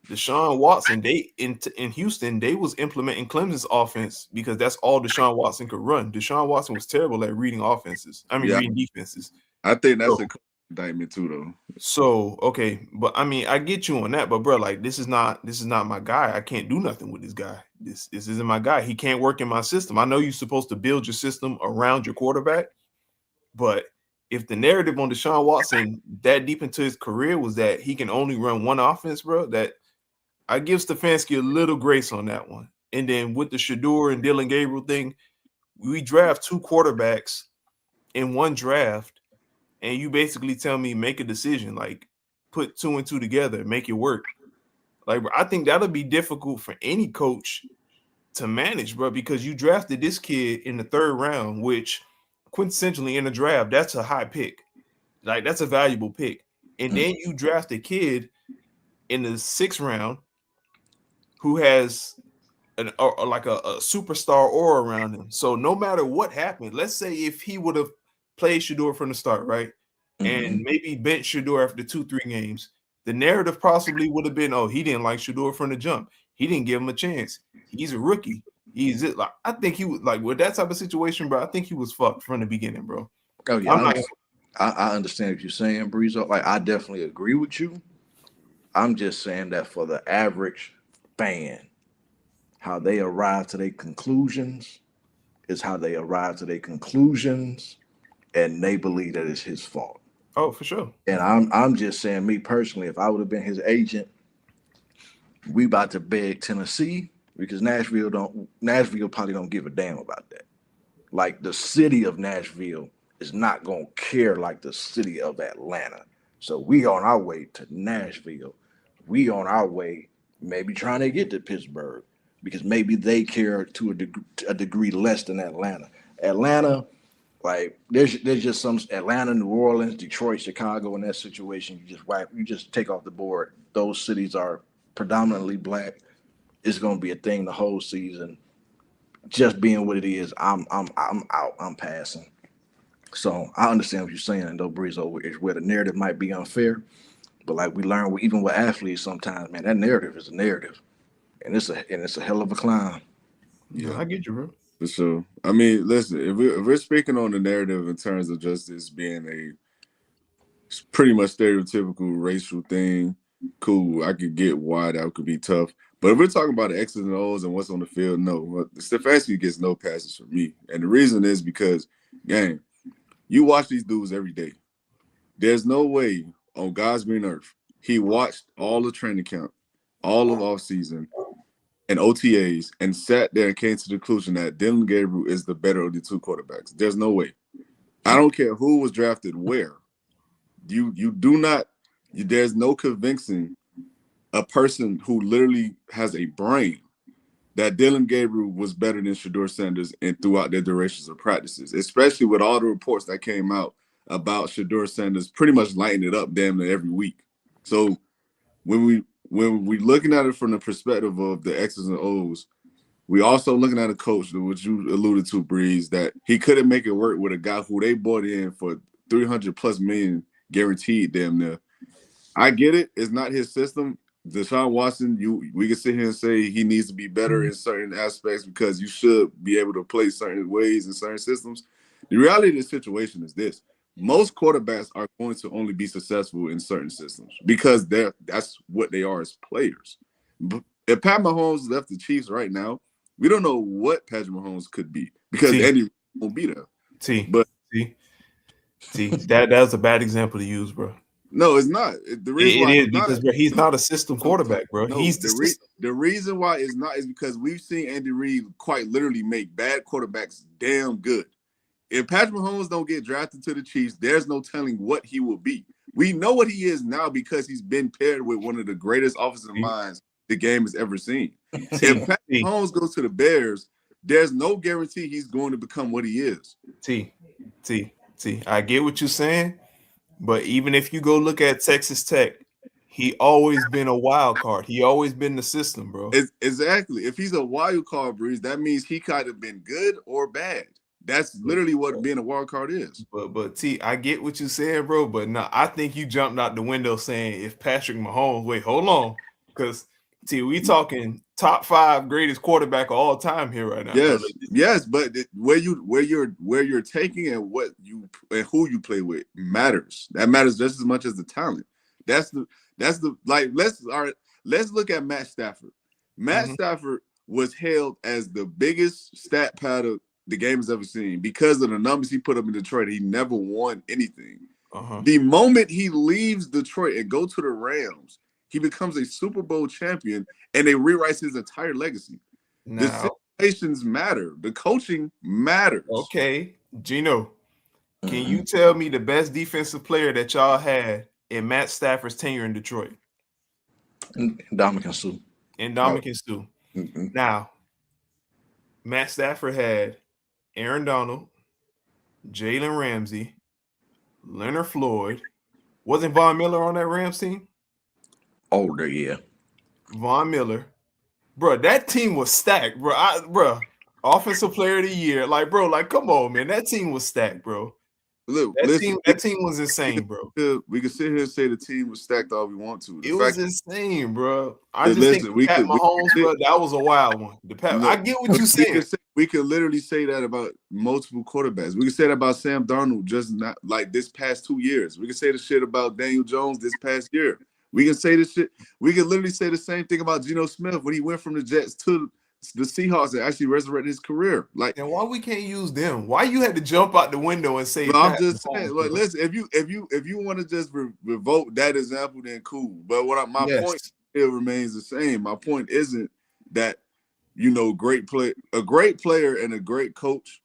Deshaun Watson, in Houston, they was implementing Clemson's offense because that's all Deshaun Watson could run. Deshaun Watson was terrible at reading offenses. Reading defenses. I think that's indictment too, though. So okay, but I mean, I get you on that, but bro, like this is not my guy. I can't do nothing with this guy. This isn't my guy. He can't work in my system. I know you're supposed to build your system around your quarterback, but if the narrative on Deshaun Watson that deep into his career was that he can only run one offense, bro, that I give Stefanski a little grace on that one. And then with the Shador and Dylan Gabriel thing, we draft two quarterbacks in one draft, and you basically tell me make a decision, like put two and two together, make it work. Like I think that'll be difficult for any coach to manage, bro, because you drafted this kid in the third round, which quintessentially in the draft, that's a high pick. Like that's a valuable pick. And then you draft a kid in the sixth round who has like a superstar aura around him. So no matter what happened, let's say if he would have played Shador from the start, right? And maybe bench Shador after 2-3 games, the narrative possibly would have been, oh, he didn't like Shador from the jump. He didn't give him a chance. He's a rookie. He's it. Like I think he was like with that type of situation, bro. I think he was fucked from the beginning, bro. Oh yeah, I understand what you're saying, Breezo. Like I definitely agree with you. I'm just saying that for the average fan, how they arrive to their conclusions is how they arrive to their conclusions, and they believe that it's his fault. Oh, for sure. And I'm just saying, me personally, if I would have been his agent, we about to beg Tennessee because Nashville probably don't give a damn about that. Like the city of Nashville is not gonna care like the city of Atlanta. So we on our way to Nashville. We on our way, maybe trying to get to Pittsburgh because maybe they care to a degree less than Atlanta. Atlanta, like there's just some Atlanta, New Orleans, Detroit, Chicago in that situation. You just take off the board. Those cities are predominantly black. It's gonna be a thing the whole season. Just being what it is, I'm out. I'm passing. So I understand what you're saying, though, Breezo, is where the narrative might be unfair. But like we learn, even with athletes, sometimes, man, that narrative is a narrative, and it's a hell of a climb. Yeah, I get you, bro. For sure. I mean, listen, if we're speaking on the narrative in terms of just this being a pretty much stereotypical racial thing, cool. I could get why that could be tough. But if we're talking about the X's and O's and what's on the field, no. Stefanski gets no passes from me. And the reason is because, gang, you watch these dudes every day. There's no way on God's green earth he watched all the training camp, all of offseason, and OTAs, and sat there and came to the conclusion that Dylan Gabriel is the better of the two quarterbacks. There's no way. I don't care who was drafted where. You do not. There's no convincing a person who literally has a brain that Dylan Gabriel was better than Shador Sanders and throughout their durations of practices, especially with all the reports that came out about Shador Sanders pretty much lighting it up damn near every week. So when we looking at it from the perspective of the X's and O's, we also looking at a coach, which you alluded to, Breeze, that he couldn't make it work with a guy who they bought in for 300 plus million guaranteed damn near. I get it. It's not his system. Deshaun Watson, we can sit here and say he needs to be better in certain aspects because you should be able to play certain ways in certain systems. The reality of this situation is this. Most quarterbacks are going to only be successful in certain systems because that's what they are as players. If Pat Mahomes left the Chiefs right now, we don't know what Patrick Mahomes could be because Andy won't be there. That was a bad example to use, bro. No, it's not. The reason why it is because bro, he's not a system quarterback, bro. No, he's the reason why it's not is because we've seen Andy Reid quite literally make bad quarterbacks damn good. If Patrick Mahomes don't get drafted to the Chiefs, there's no telling what he will be. We know what he is now because he's been paired with one of the greatest offensive minds the game has ever seen. If Patrick Mahomes goes to the Bears, there's no guarantee he's going to become what he is. I get what you're saying, but even if you go look at Texas Tech, he always been a wild card. He always been the system, bro. Exactly. If he's a wild card, Breeze, that means he could have been good or bad. That's literally what being a wild card is. But T, I get what you're saying, bro. But no, I think you jumped out the window saying if Patrick Mahomes, wait, hold on, because T, we talking top 5 greatest quarterback of all time here right now, brother. Yes, but where you're taking and what you and who you play with matters. That matters just as much as the talent. That's the like let's look at Matt Stafford. Matt Stafford was hailed as the biggest stat pattern the game has ever seen because of the numbers he put up in Detroit. He never won anything. The moment he leaves Detroit and go to the Rams, he becomes a Super Bowl champion, and they rewrite his entire legacy. Now, The situations matter. The coaching matters. okay, Gino, can you tell me the best defensive player that y'all had in Matt Stafford's tenure in Detroit? Ndamukong Suh. And Ndamukong Suh. Now, Matt Stafford had Aaron Donald, Jalen Ramsey, Leonard Floyd. Wasn't Von Miller on that Rams team? Older, yeah. Von Miller. Bro, that team was stacked, bro. Offensive player of the year. Like, bro, like, come on, man. That team was stacked, bro. Look, that team was insane, bro. We can sit here and say the team was stacked all we want to. It was insane, bro. I just think Pat Mahomes, bro, that was a wild one. I get what you're saying. We could literally say that about multiple quarterbacks. We can say that about Sam Darnold just not like this past 2 years. We can say the shit about Daniel Jones this past year. We can say this shit. We can literally say the same thing about Geno Smith when he went from the Jets to the Seahawks and actually resurrected his career. Like, and why we can't use them? Why you had to jump out the window and say? I'm just saying. Like, listen, if you want to just revoke that example, then cool. But my point still remains the same. My point isn't that a great player and a great coach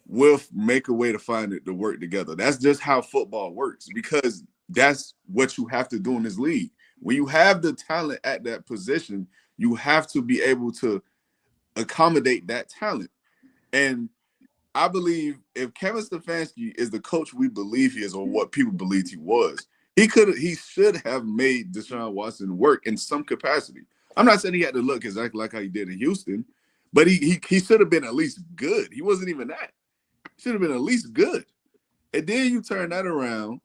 will make a way to find it to work together. That's just how football works because that's what you have to do in this league. When you have the talent at that position, you have to be able to accommodate that talent. And I believe if Kevin Stefanski is the coach we believe he is or what people believed he was, he should have made Deshaun Watson work in some capacity. I'm not saying he had to look exactly like how he did in Houston, but he should have been at least good. He wasn't even that. He should have been at least good. And then you turn that around.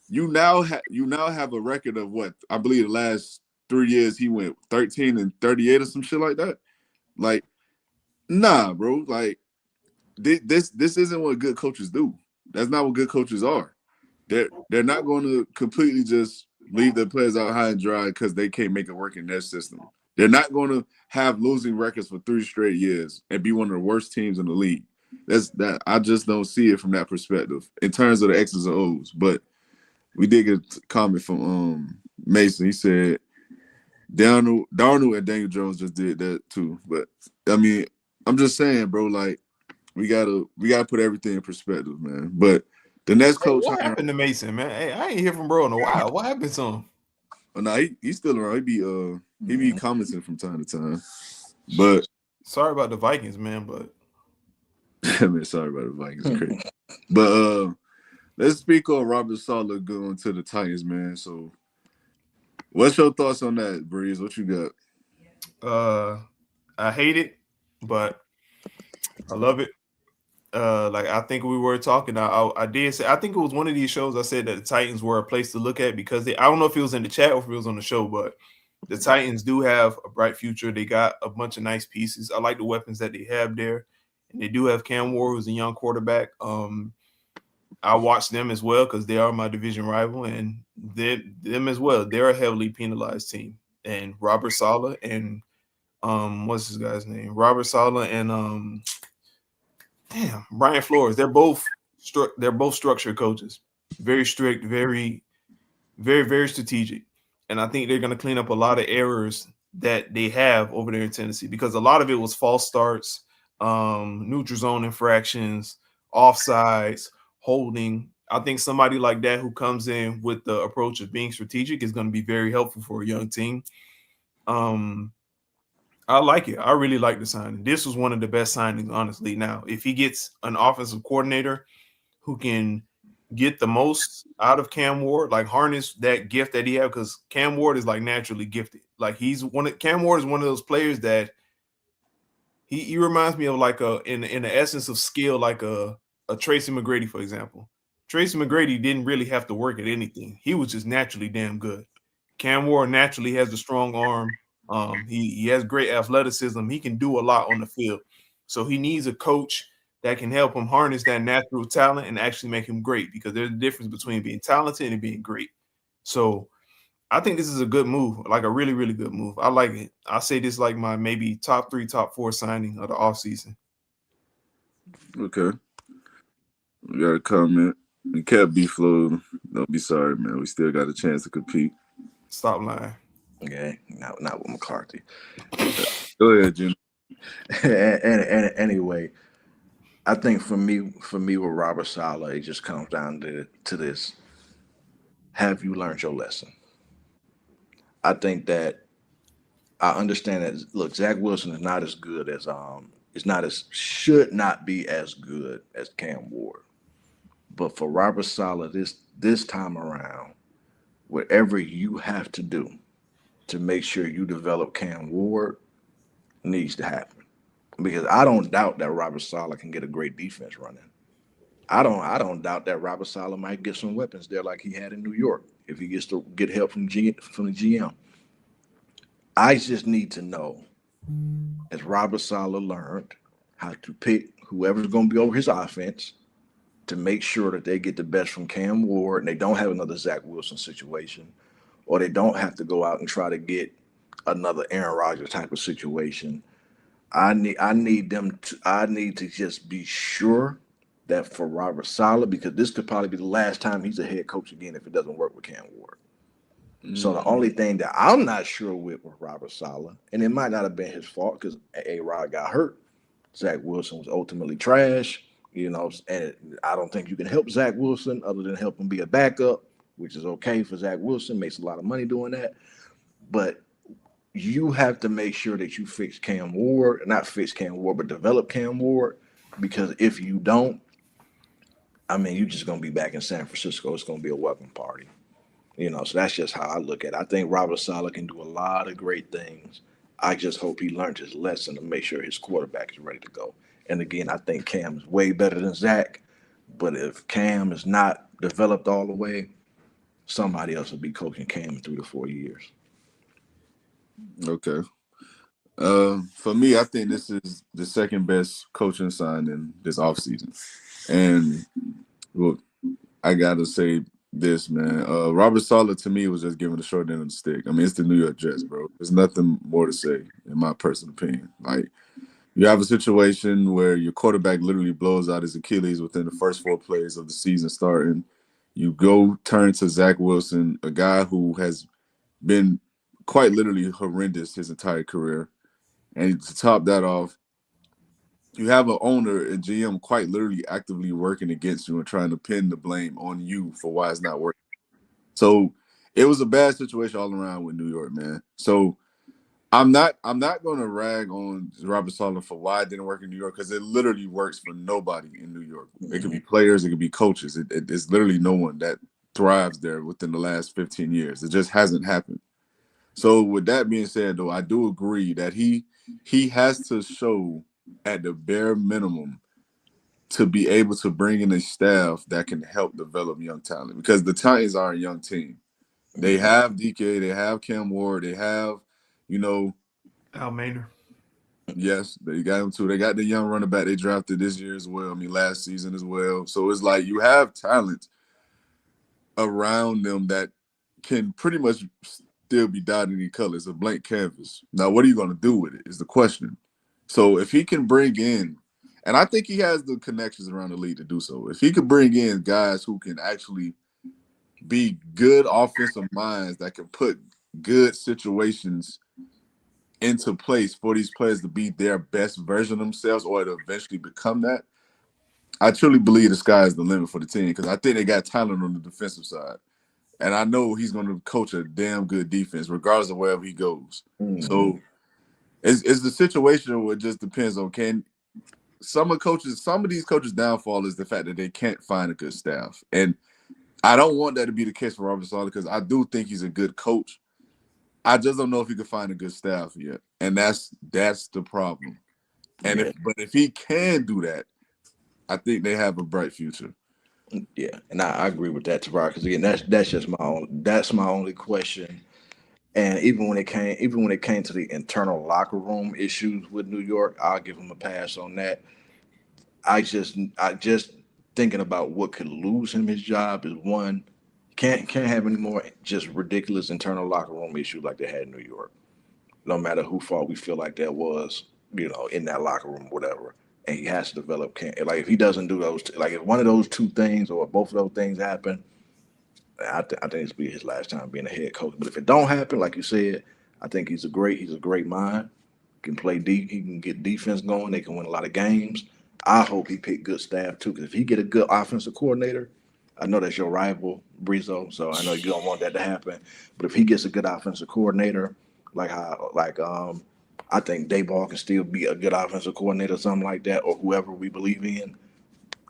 You now have a record of what I believe the last 3 years he went 13-38 or some shit like that. Like, nah, bro. Like, this isn't what good coaches do. That's not what good coaches are. They're not going to completely just leave their players out high and dry because they can't make it work in their system. They're not going to have losing records for 3 straight years and be one of the worst teams in the league. I just don't see it from that perspective in terms of the X's and O's. But we did get a comment from Mason. He said Darnold and Daniel Jones just did that too. But I mean, I'm just saying, bro, like we gotta put everything in perspective, man. But the next coach, what happened to Mason, man? Hey, I ain't hear from bro in a while. What happened to him? Oh, no, he's still around. He be commenting from time to time. But sorry about the Vikings, man. But I mean, sorry about the Vikings, crazy. But let's speak on Robert Saleh going to the Titans, man. So, what's your thoughts on that, Breeze? What you got? I hate it, but I love it. Like I think we were talking. I did say I think it was one of these shows. I said that the Titans were a place to look at because I don't know if it was in the chat or if it was on the show, but the Titans do have a bright future. They got a bunch of nice pieces. I like the weapons that they have there, and they do have Cam Ward, who's a young quarterback. I watch them as well because they are my division rival, and them as well. They're a heavily penalized team, and Robert Saleh and what's this guy's name? Robert Saleh and Brian Flores. They're both structured coaches. Very strict, very, very, very strategic. And I think they're going to clean up a lot of errors that they have over there in Tennessee because a lot of it was false starts, neutral zone infractions, offsides, holding. I think somebody like that who comes in with the approach of being strategic is going to be very helpful for a young team. I like it. I really like the signing. This was one of the best signings, honestly. Now, if he gets an offensive coordinator who can get the most out of Cam Ward, like harness that gift that he has, because Cam Ward is like naturally gifted. Like Cam Ward is one of those players that he reminds me of like in the essence of skill, like a Tracy McGrady, for example. Tracy McGrady didn't really have to work at anything. He was just naturally damn good. Cam Ward naturally has a strong arm. He has great athleticism. He can do a lot on the field. So he needs a coach that can help him harness that natural talent and actually make him great, because there's a difference between being talented and being great. So I think this is a good move, like a really, really good move. I like it. I say this like my maybe top 3, top 4 signing of the offseason. Okay. We got a comment. We kept B Flow. Don't be sorry, man. We still got a chance to compete. Stop lying. Okay, not with McCarthy. Go ahead, Jim. Anyway, I think for me with Robert Sala, it just comes down to this: have you learned your lesson? I think that I understand that. Look, Zach Wilson is not as good as is not as should not be as good as Cam Ward. But for Robert Sala, this time around, whatever you have to do to make sure you develop Cam Ward needs to happen. Because I don't doubt that Robert Sala can get a great defense running. I don't doubt that Robert Sala might get some weapons there like he had in New York if he gets to get help from the GM. I just need to know, as Robert Sala learned, how to pick whoever's going to be over his offense to make sure that they get the best from Cam Ward and they don't have another Zach Wilson situation, or they don't have to go out and try to get another Aaron Rodgers type of situation. I need to just be sure that for Robert Sala, because this could probably be the last time he's a head coach again if it doesn't work with Cam Ward. So the only thing that I'm not sure with Robert Sala, and it might not have been his fault because A Rod got hurt. Zach Wilson was ultimately trash, and I don't think you can help Zach Wilson other than help him be a backup, which is okay for Zach Wilson, makes a lot of money doing that. But you have to make sure that you fix Cam Ward, not fix Cam Ward, but develop Cam Ward. Because if you don't, I mean, you're just going to be back in San Francisco. It's going to be a welcome party. So that's just how I look at it. I think Robert Sala can do a lot of great things. I just hope he learned his lesson to make sure his quarterback is ready to go. And again, I think Cam is way better than Zach. But if Cam is not developed all the way, somebody else will be coaching Cam in 3 to 4 years. Okay. For me, I think this is the second best coaching signing this offseason. And look, I gotta say this, man. Robert Sala to me was just giving the short end of the stick. I mean, it's the New York Jets, bro. There's nothing more to say, in my personal opinion. Like, you have a situation where your quarterback literally blows out his Achilles within the first 4 plays of the season starting. You go turn to Zach Wilson, a guy who has been quite literally horrendous his entire career. And to top that off, you have an owner and GM quite literally actively working against you and trying to pin the blame on you for why it's not working. So it was a bad situation all around with New York, man. So I'm not going to rag on Robert Sala for why it didn't work in New York, because it literally works for nobody in New York. It could be players, it could be coaches. It's literally no one that thrives there within the last 15 years. It just hasn't happened. So with that being said, though, I do agree that he has to show at the bare minimum to be able to bring in a staff that can help develop young talent, because the Titans are a young team. They have DK, they have Cam Ward, they have, you know, Al Maynard. yes, they got him too. They got the young running back they drafted this year as well. I mean, last season as well. So it's like you have talent around them that can pretty much still be dyed in any color. It's a blank canvas. Now, what are you going to do with it is the question. So if he can bring in, and I think he has the connections around the league to do so. If he could bring in guys who can actually be good offensive minds that can put good situations into place for these players to be their best version of themselves or to eventually become that, I truly believe the sky is the limit for the team, because I think they got talent on the defensive side. And I know he's going to coach a damn good defense regardless of wherever he goes. So it's the situation where it just depends on some of these coaches' downfall is the fact that they can't find a good staff. And I don't want that to be the case for Robert Saleh, because I do think he's a good coach. I just don't know if he can find a good staff yet. And that's the problem. And if he can do that, I think they have a bright future. Yeah, and I agree with that, Tavares. Because again, that's just my only question And even when it came to the internal locker room issues with New York, I'll give him a pass on that. I just thinking about what could lose him his job is one, can't have any more just ridiculous internal locker room issues like they had in New York. No matter who fault we feel like that was, in that locker room, whatever. And he has to develop. Like if he doesn't do those, like if one of those two things or both of those things happen, I think it's be his last time being a head coach. But if it don't happen, like you said, I think he's a great mind. Can play deep. He can get defense going. They can win a lot of games. I hope he pick good staff too. Because if he get a good offensive coordinator, I know that's your rival, Brizo. So I know you don't want that to happen. But if he gets a good offensive coordinator, I think Dayball can still be a good offensive coordinator, something like that, or whoever we believe in.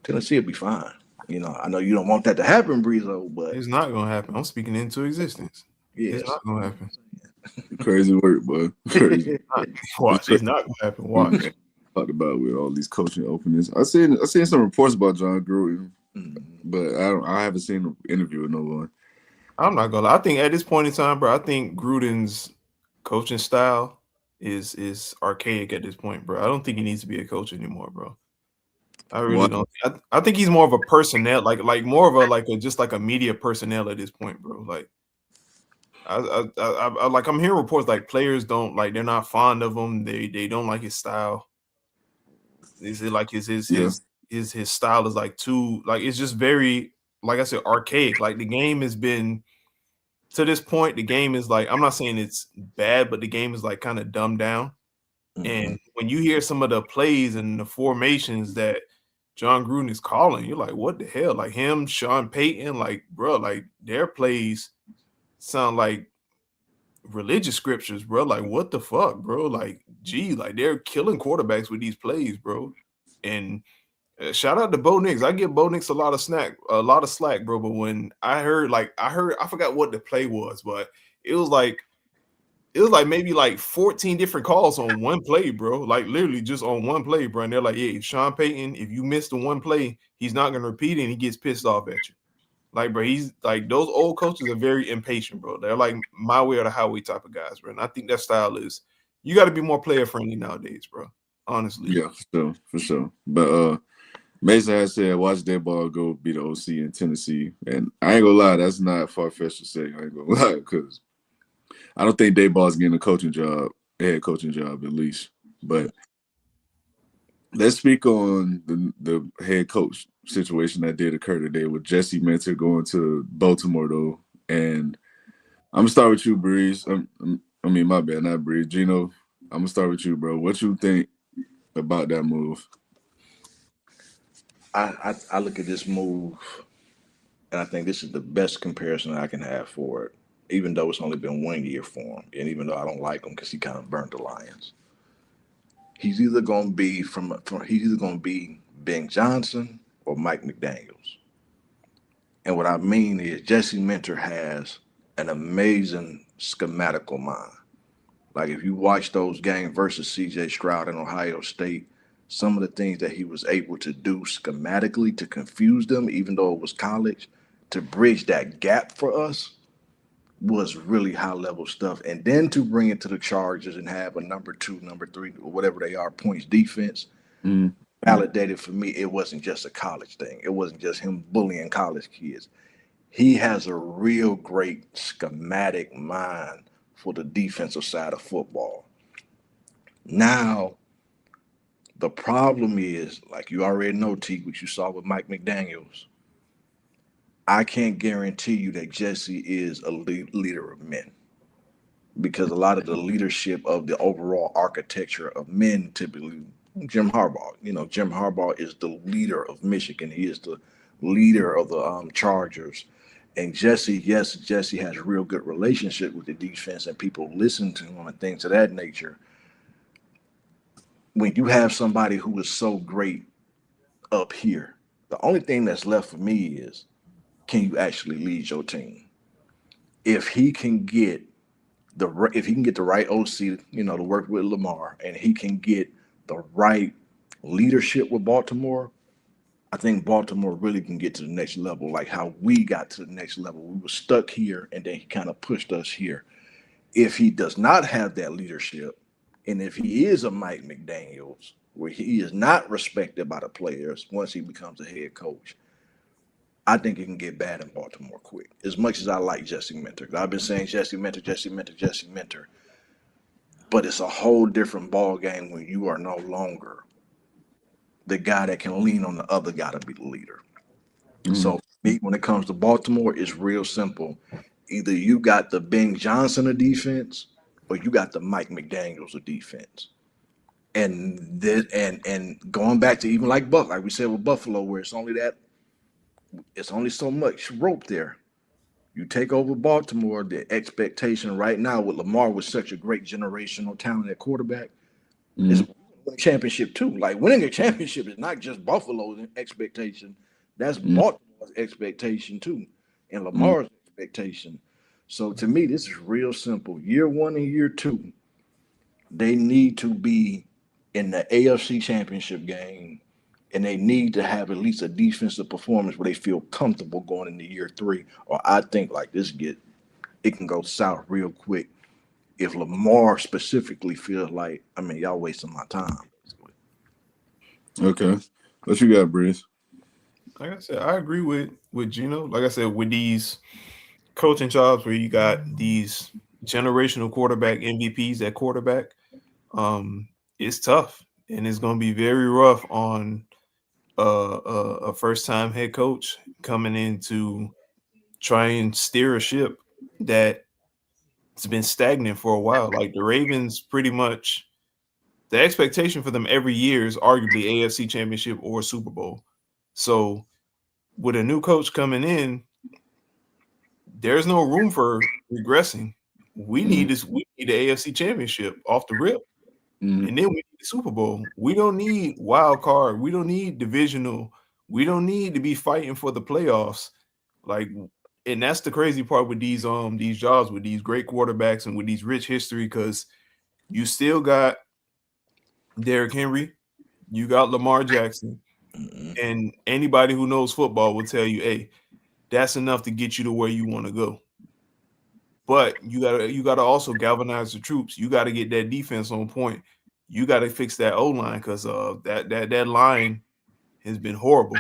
Tennessee will be fine. I know you don't want that to happen, Brizo, but It's not gonna happen. I'm speaking into existence. It's yes. not gonna happen. Crazy work, boy. Crazy. It's Watch. crazy. It's not gonna happen. Watch. Talked about with all these coaching openings. I seen some reports about John Gruden, but I haven't seen an interview with no one. I'm not gonna lie. I think at this point in time, bro, I think Gruden's coaching style is archaic at this point, bro. I don't think he needs to be a coach anymore, bro. I really Why? don't. I think he's more of a personnel, like more of a just like a media personnel at this point, bro. Like like I'm hearing reports like players don't like they're not fond of him. They don't like his style. Is it like Yeah. his style is like too like it's just very like I said archaic. Like the game has been to this point. The game is like I'm not saying it's bad, but the game is like kind of dumbed down. Mm-hmm. And when you hear some of the plays and the formations that John Gruden is calling, you're like, what the hell? Like him, Sean Payton, like, bro, like their plays sound like religious scriptures, bro. Like, what the fuck, bro? Like, gee, like they're killing quarterbacks with these plays, bro. And shout out to Bo Nix. I give Bo Nix a lot of slack, bro. But when I forgot what the play was, but it was like maybe like 14 different calls on one play, bro. Like literally just on one play, bro. And they're like, yeah, Sean Payton, if you miss the one play, he's not gonna repeat it and he gets pissed off at you. Like, bro, he's like those old coaches are very impatient, bro. They're like my way or the highway type of guys, bro. And I think that style is you got to be more player friendly nowadays, bro. Honestly. Yeah, for sure. But Mason has said, watch that ball go be the OC in Tennessee. And I ain't gonna lie, that's not far fetched to say. I ain't gonna lie, because I don't think Dayball's getting a coaching job, head coaching job at least. But let's speak on the head coach situation that did occur today with Jesse Minter going to Baltimore, though. And I'm gonna start with you, Breeze. I mean, my bad, not Breeze. Gino, I'm gonna start with you, bro. What you think about that move? I look at this move, and I think this is the best comparison I can have for it. Even though it's only been 1 year for him, and even though I don't like him because he kind of burnt the Lions, he's either going to be Ben Johnson or Mike McDaniel's. And what I mean is Jesse Minter has an amazing schematical mind. Like if you watch those games versus C.J. Stroud in Ohio State, some of the things that he was able to do schematically to confuse them, even though it was college, to bridge that gap for us was really high level stuff. And then to bring it to the Chargers and have a number two, number three, or whatever they are, points defense Mm. validated for me. It wasn't just a college thing. It wasn't just him bullying college kids. He has a real great schematic mind for the defensive side of football. Now, the problem is, like you already know, T, what you saw with Mike McDaniels. I can't guarantee you that Jesse is a leader of men because a lot of the leadership of the overall architecture of men typically Jim Harbaugh. Jim Harbaugh is the leader of Michigan. He is the leader of the Chargers. And Jesse, yes, Jesse has a real good relationship with the defense and people listen to him and things of that nature. When you have somebody who is so great up here, the only thing that's left for me is can you actually lead your team? If he can get the right OC, to work with Lamar, and he can get the right leadership with Baltimore, I think Baltimore really can get to the next level, like how we got to the next level. We were stuck here, and then he kind of pushed us here. if he does not have that leadership, and if he is a Mike McDaniels, where he is not respected by the players once he becomes a head coach, I think it can get bad in Baltimore quick. As much as I like Jesse Minter, I've been saying Jesse Minter, Jesse Minter, Jesse Minter, but it's a whole different ball game when you are no longer the guy that can lean on the other guy to be the leader. So me, when it comes to Baltimore, it's real simple. Either you got the Ben Johnson of defense, or you got the Mike McDaniels of defense. And going back to even like we said with Buffalo, where it's only so much rope there. You take over Baltimore, the expectation right now with Lamar with such a great generational talent at quarterback is Mm-hmm. win a championship too. Like winning a championship is not just Buffalo's expectation, that's Mm-hmm. Baltimore's expectation too, and Mm-hmm. Lamar's expectation. So to me, this is real simple. Year one and year two, they need to be in the AFC championship game, and they need to have at least a defensive performance where they feel comfortable going into year three. Or I think like it can go south real quick if Lamar specifically feels like, I mean, y'all wasting my time. Basically. Okay. What you got, Breeze? Like I said, I agree with Gino. Like I said, with these coaching jobs where you got these generational quarterback MVPs at quarterback, it's tough and it's going to be very rough on a first time head coach coming in to try and steer a ship that it's been stagnant for a while. Like the Ravens, pretty much the expectation for them every year is arguably AFC Championship or Super Bowl. So with a new coach coming in, there's no room for regressing. We Mm-hmm. need this. We need the AFC Championship off the rip, Mm-hmm. and then we need the Super Bowl. We don't need wild card. We don't need divisional. We don't need to be fighting for the playoffs. Like, and that's the crazy part with these jobs with these great quarterbacks and with these rich history, because you still got Derrick Henry, you got Lamar Jackson, Mm-hmm. and anybody who knows football will tell you, hey, that's enough to get you to where you want to go. But you gotta also galvanize the troops. You gotta get that defense on point. You gotta fix that O line because that line has been horrible.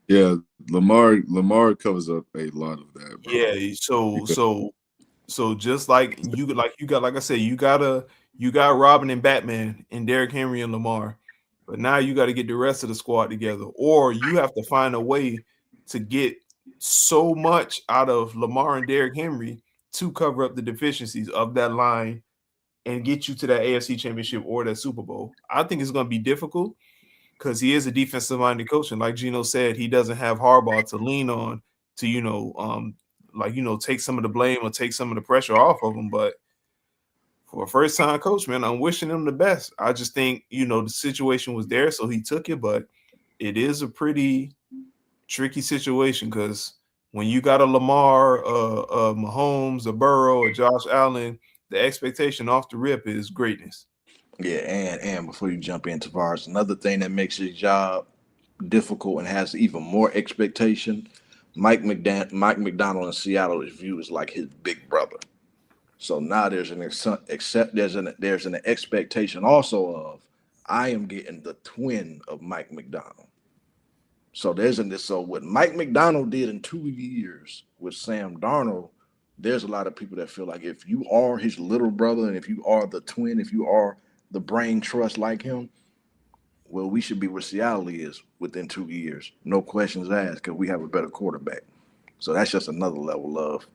Yeah, Lamar covers up a lot of that, bro. Yeah, so Because, so so just like you got like I said, you got Robin and Batman and Derrick Henry and Lamar, but now you got to get the rest of the squad together, or you have to find a way to get so much out of Lamar and Derrick Henry to cover up the deficiencies of that line and get you to that AFC Championship or that Super Bowl. I think it's going to be difficult because he is a defensive minded coach, and like Gino said, he doesn't have Harbaugh to lean on to take some of the blame or take some of the pressure off of him. But for a first time coach, man, I'm wishing him the best. I just think the situation was there, so he took it, but it is a pretty tricky situation because when you got a Lamar, Mahomes, a Burrow, a Josh Allen, the expectation off the rip is greatness. Yeah, and before you jump into Tavares, another thing that makes his job difficult and has even more expectation, Mike McDonald in Seattle is viewed as like his big brother. So now there's an expectation also of I am getting the twin of Mike McDonald. So what Mike McDonald did in 2 years with Sam Darnold, there's a lot of people that feel like if you are his little brother and if you are the twin, if you are the brain trust like him, well, we should be where Seattle is within 2 years. No questions asked because we have a better quarterback. So that's just another level of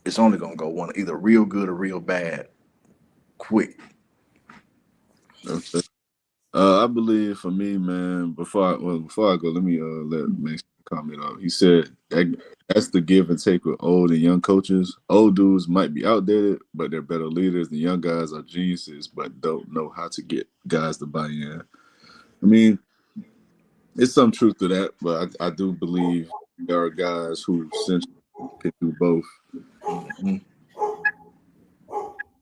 it's only gonna go one either real good or real bad quick. okay. I believe for me, man. Before I go, let me let Max comment on. He said that's the give and take with old and young coaches. Old dudes might be outdated, but they're better leaders. The young guys are geniuses, but don't know how to get guys to buy in. I mean, it's some truth to that, but I do believe there are guys who essentially can do both. Mhm.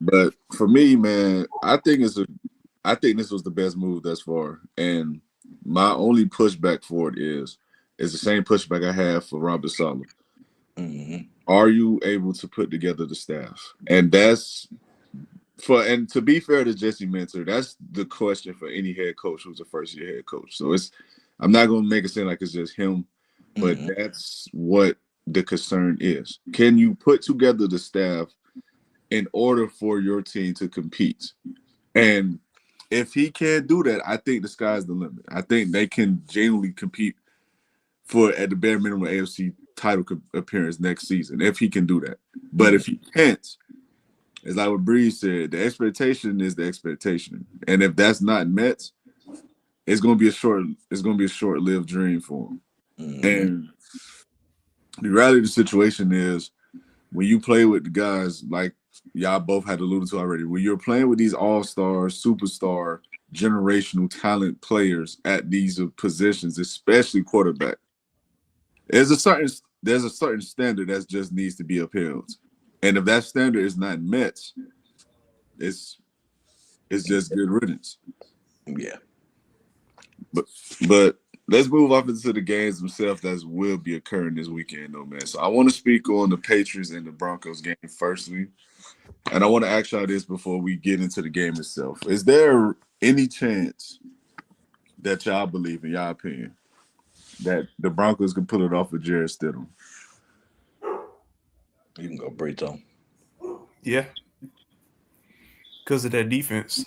But for me, man, I think this was the best move thus far. And my only pushback for it is the same pushback I have for Robert Saleh. Mhm. Are you able to put together the staff? And that's And to be fair to Jesse Minter, that's the question for any head coach who's a first year head coach. So I'm not gonna make it seem like it's just him, but Mm-hmm. that's what the concern is. Can you put together the staff in order for your team to compete? And if he can't do that, I think the sky's the limit. I think they can genuinely compete for at the bare minimum AFC title appearance next season if he can do that. But Mm-hmm. if he can't, it's like what Breeze said, the expectation is the expectation. And if that's not met, it's gonna be a short-lived dream for him. Mm-hmm. And the reality of the situation is when you play with the guys like y'all both had alluded to already, when you're playing with these all-star, superstar, generational talent players at these positions, especially quarterback, there's a certain standard that just needs to be upheld. And if that standard is not met, it's just good riddance. Yeah. But but let's move off into the games themselves that will be occurring this weekend, though, man. So I want to speak on the Patriots and the Broncos game firstly, and I want to ask y'all this before we get into the game itself: is there any chance that y'all believe, in y'all opinion, that the Broncos can pull it off with Jared Stidham? You can go Brito. Yeah, because of that defense.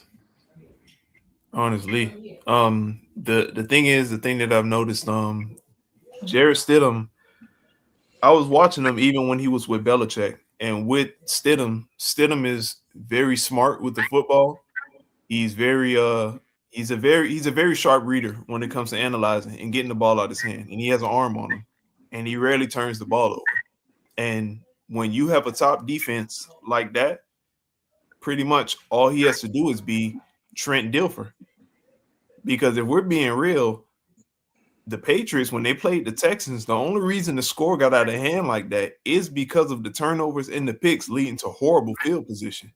Honestly, the thing is, the thing that I've noticed, Jared Stidham. I was watching him even when he was with Belichick, and with Stidham, Stidham is very smart with the football. He's very he's a very sharp reader when it comes to analyzing and getting the ball out of his hand, and he has an arm on him, and he rarely turns the ball over. And when you have a top defense like that, pretty much all he has to do is be Trent Dilfer. Because if we're being real, the Patriots, when they played the Texans, the only reason the score got out of hand like that is because of the turnovers and the picks leading to horrible field position.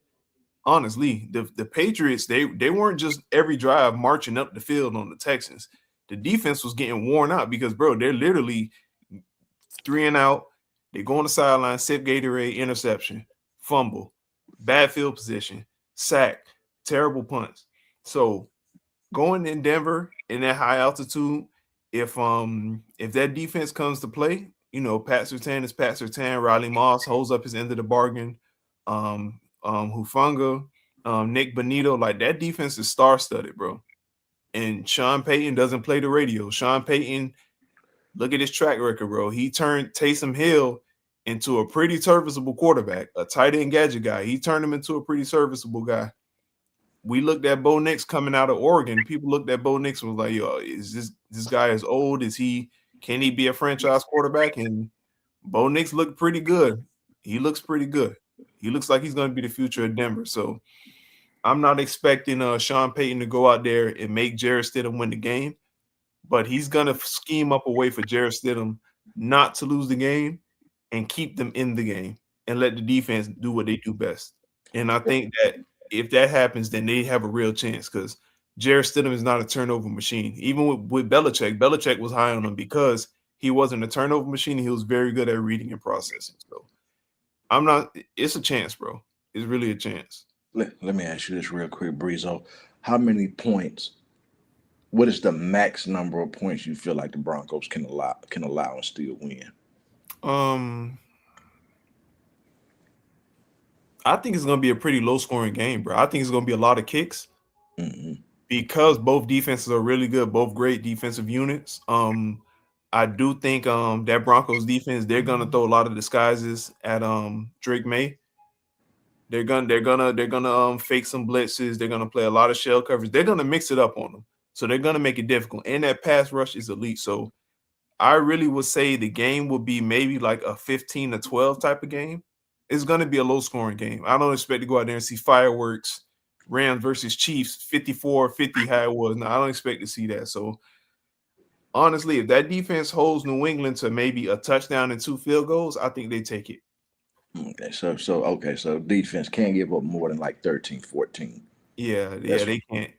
Honestly, the Patriots, they weren't just every drive marching up the field on the Texans. The defense was getting worn out because, bro, they're literally 3 and out. They go on the sideline, sip Gatorade, interception, fumble, bad field position, sack, terrible punts. So going in Denver in that high altitude, if that defense comes to play, Pat Surtain is Pat Surtain. Riley Moss holds up his end of the bargain. Hufanga, Nick Bonito, like that defense is star studded, bro. And Sean Payton doesn't play the radio. Sean Payton, look at his track record, bro. He turned Taysom Hill into a pretty serviceable quarterback, a tight end gadget guy. He turned him into a pretty serviceable guy. We looked at Bo Nix coming out of Oregon. People looked at Bo Nix and was like, "Yo, is this guy is old? Can he be a franchise quarterback?" And Bo Nix looked pretty good. He looks pretty good. He looks like he's going to be the future of Denver. So I'm not expecting Sean Payton to go out there and make Jared Stidham win the game, but he's going to scheme up a way for Jared Stidham not to lose the game and keep them in the game and let the defense do what they do best. And I think that if that happens, then they have a real chance because Jared Stidham is not a turnover machine. Even with Belichick, Belichick was high on him because he wasn't a turnover machine. He was very good at reading and processing. So it's a chance, bro. It's really a chance. Let me ask you this real quick, Brizo. How many points? What is the max number of points you feel like the Broncos can allow and still win? Um, I think it's gonna be a pretty low scoring game, bro. I think it's gonna be a lot of kicks Mm-hmm. because both defenses are really good, both great defensive units. I do think that Broncos defense, they're gonna throw a lot of disguises at Drake May. They're gonna fake some blitzes. They're gonna play a lot of shell coverage. They're gonna mix it up on them. So they're gonna make it difficult. And that pass rush is elite. So I really would say the game will be maybe like a 15-12 type of game. It's gonna be a low scoring game. I don't expect to go out there and see fireworks, Rams versus Chiefs, 54-50 how it was. No, I don't expect to see that. So honestly, if that defense holds New England to maybe a touchdown and 2 field goals, I think they take it. Okay, so defense can't give up more than like 13, 14. Yeah, That's they can't.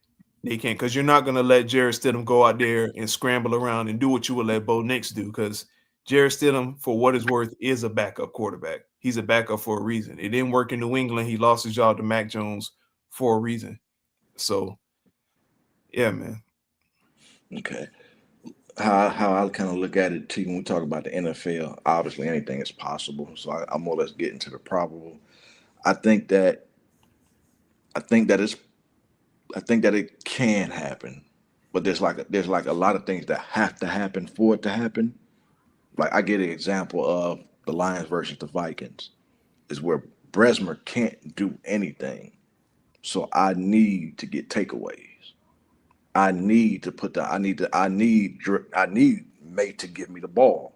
They can't because you're not gonna let Jared Stidham go out there and scramble around and do what you would let Bo Nix do. Because Jared Stidham, for what it's worth, is a backup quarterback. He's a backup for a reason. It didn't work in New England. He lost his job to Mac Jones for a reason. So, yeah, man. Okay. How I kind of look at it too when we talk about the NFL, obviously anything is possible. So I'm more or less getting to the probable. I think that I think that it's I think that it can happen, but there's like a lot of things that have to happen for it to happen. Like I get an example of the Lions versus the Vikings is where Bresmer can't do anything. So I need to get takeaways. I need to put the I need May to give me the ball.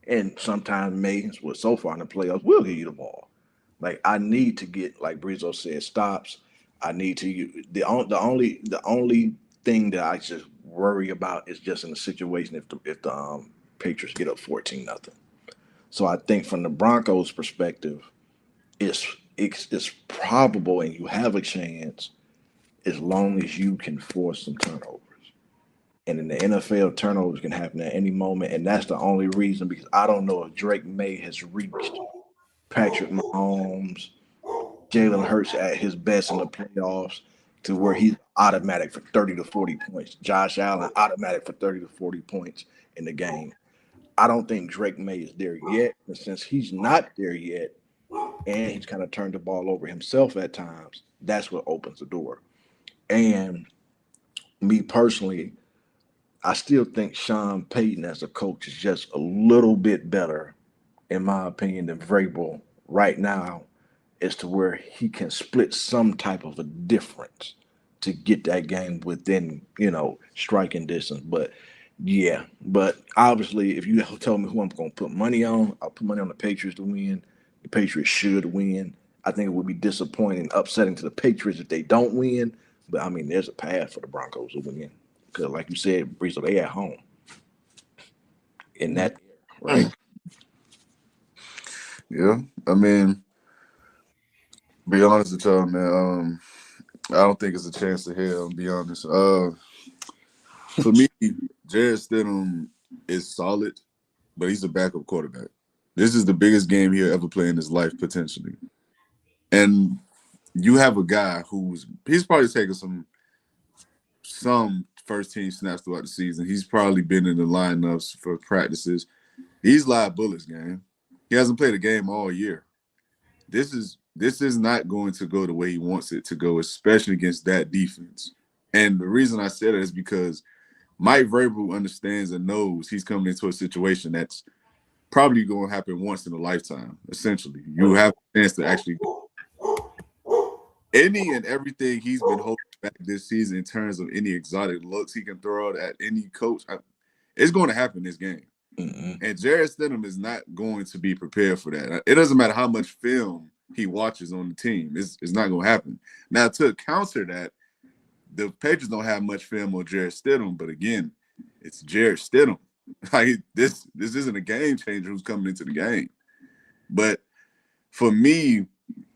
And sometimes May, well, so far in the playoffs, will give you the ball. Like I need to get, like Brizo said, stops. I need to the only thing that I just worry about is just in the situation if the Patriots get up 14-0. So I think from the Broncos' perspective, it's probable and you have a chance as long as you can force some turnovers. And in the NFL, turnovers can happen at any moment, and that's the only reason because I don't know if Drake May has reached Patrick Mahomes, Jalen Hurts at his best in the playoffs to where he's automatic for 30 to 40 points. Josh Allen automatic for 30 to 40 points in the game. I don't think Drake May is there yet. And since he's not there yet, and he's kind of turned the ball over himself at times, that's what opens the door. And me personally, I still think Sean Payton as a coach is just a little bit better, in my opinion, than Vrabel right now, as to where he can split some type of a difference to get that game within, striking distance. But yeah, but obviously, if you tell me who I'm going to put money on, I'll put money on the Patriots to win. The Patriots should win. I think it would be disappointing, upsetting to the Patriots if they don't win. But I mean, there's a path for the Broncos to win because, like you said, Brees, they at home in that, right? Yeah, I mean, be honest with y'all, man. I don't think it's a chance to hell. Be honest. For me, Jared Stidham is solid, but he's a backup quarterback. This is the biggest game he'll ever play in his life, potentially. And you have a guy he's probably taken some first team snaps throughout the season. He's probably been in the lineups for practices. He's live bullets, game. He hasn't played a game all year. This is not going to go the way he wants it to go, especially against that defense. And the reason I said it is because Mike Vrabel understands and knows he's coming into a situation that's probably going to happen once in a lifetime. Essentially, you have a chance to actually any and everything he's been holding back this season in terms of any exotic looks he can throw out at any coach. It's going to happen this game. Mm-hmm. And Jared Stidham is not going to be prepared for that. It doesn't matter how much film he watches on the team. It's not going to happen. Now, to counter that, the Patriots don't have much film on Jared Stidham, but again, it's Jared Stidham. Like this isn't a game changer who's coming into the game. But for me,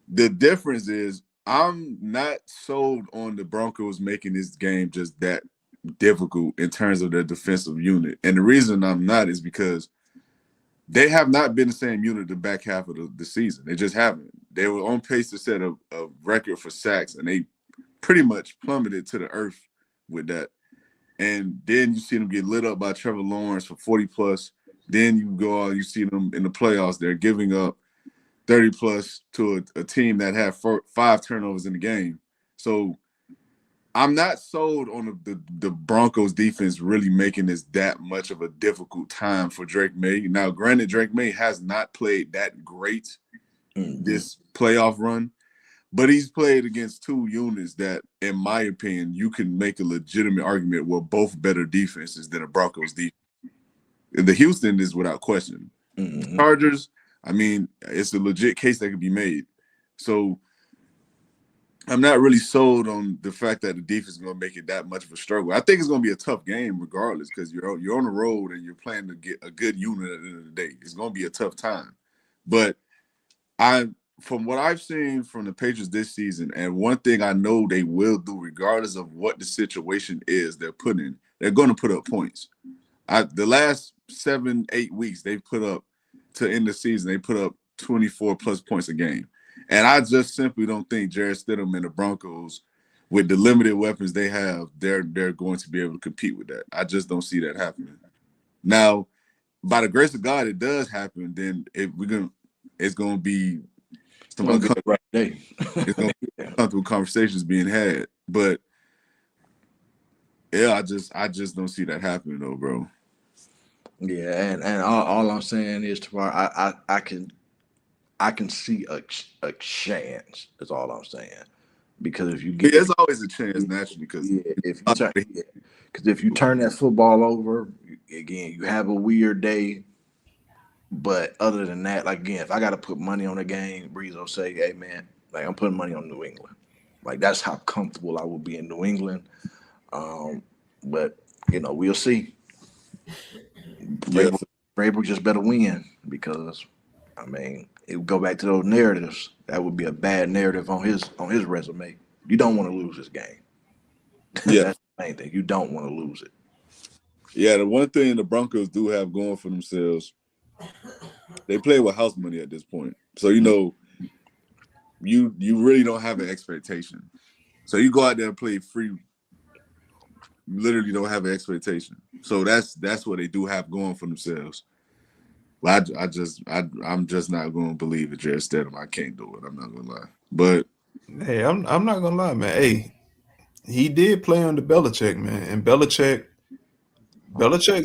the difference is I'm not sold on the Broncos making this game just that difficult in terms of their defensive unit. And the reason I'm not is because they have not been the same unit the back half of the season. They just haven't. They were on pace to set a record for sacks, and they pretty much plummeted to the earth with that. And then you see them get lit up by Trevor Lawrence for 40+. Then you go out, you see them in the playoffs. They're giving up 30+ to a team that had 5 turnovers in the game. So I'm not sold on the Broncos defense really making this that much of a difficult time for Drake May. Now, granted, Drake May has not played that great this playoff run, but he's played against two units that, in my opinion, you can make a legitimate argument were both better defenses than a Broncos defense. The Houston is without question. Mm-hmm. Chargers, I mean, it's a legit case that could be made. So I'm not really sold on the fact that the defense is going to make it that much of a struggle. I think it's going to be a tough game regardless because you're on the road and you're playing to get a good unit at the end of the day. It's going to be a tough time. But from what I've seen from the Patriots this season, and one thing I know they will do regardless of what the situation is they're going to put up points. The last 7-8 weeks they've put up to end the season, they put up 24+ points a game. And I just simply don't think Jarrett Stidham and the Broncos, with the limited weapons they have, they're going to be able to compete with that. I just don't see that happening. Now, by the grace of God, it does happen. Then it's gonna be some uncomfortable, day. it's gonna be uncomfortable conversations being had. But yeah, I just don't see that happening though, bro. Yeah, and all I'm saying is, tomorrow I can see a chance. That's all I'm saying. Because if you Yeah, get there's always a chance naturally because because if you turn that football over again, you have a weird day. But other than that, like again, if I got to put money on the game, Breeze will say, "Hey man, like I'm putting money on New England." Like that's how comfortable I will be in New England. Um, but we'll see. yeah, Vrabel just better win because I mean it would go back to those narratives. That would be a bad narrative on his resume. You don't want to lose this game. yeah, That's the main thing. You don't want to lose it. yeah. The one thing the Broncos do have going for themselves, they play with house money at this point. So you really don't have an expectation. So you go out there and play free. You literally don't have an expectation. So that's what they do have going for themselves. But I'm just not going to believe it, Jarrett Stidham. I can't do it. I'm not going to lie. But Hey, I'm not gonna lie, man. Hey, he did play under Belichick, man, and Belichick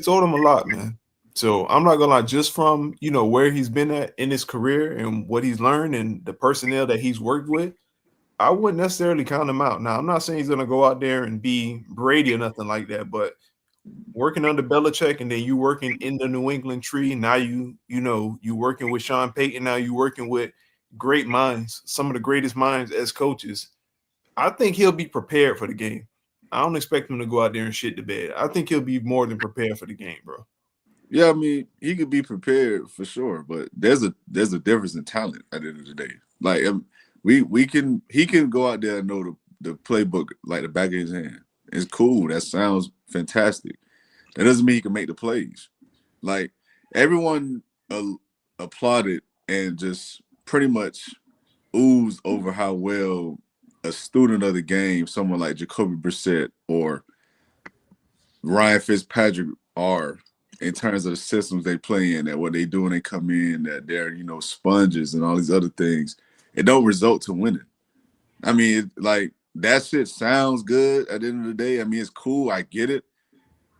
told him a lot, man. So I'm not gonna lie, just from where he's been at in his career and what he's learned and the personnel that he's worked with, I wouldn't necessarily count him out. Now, I'm not saying he's gonna go out there and be Brady or nothing like that, but working under Belichick and then you working in the New England tree, now you working with Sean Payton, now you working with great minds, some of the greatest minds as coaches. I think he'll be prepared for the game. I don't expect him to go out there and shit the bed. I think he'll be more than prepared for the game, bro. yeah, I mean, he could be prepared for sure, but there's a difference in talent at the end of the day. Like he can go out there and know the playbook like the back of his hand. It's cool. That sounds fantastic. That doesn't mean he can make the plays. Like everyone applauded and just pretty much oozed over how well a student of the game, someone like Jacoby Brissett or Ryan Fitzpatrick are in terms of the systems they play in, that what they do when they come in, that they're, sponges and all these other things. It don't result to winning. I mean, like that shit sounds good at the end of the day. I mean, it's cool. I get it.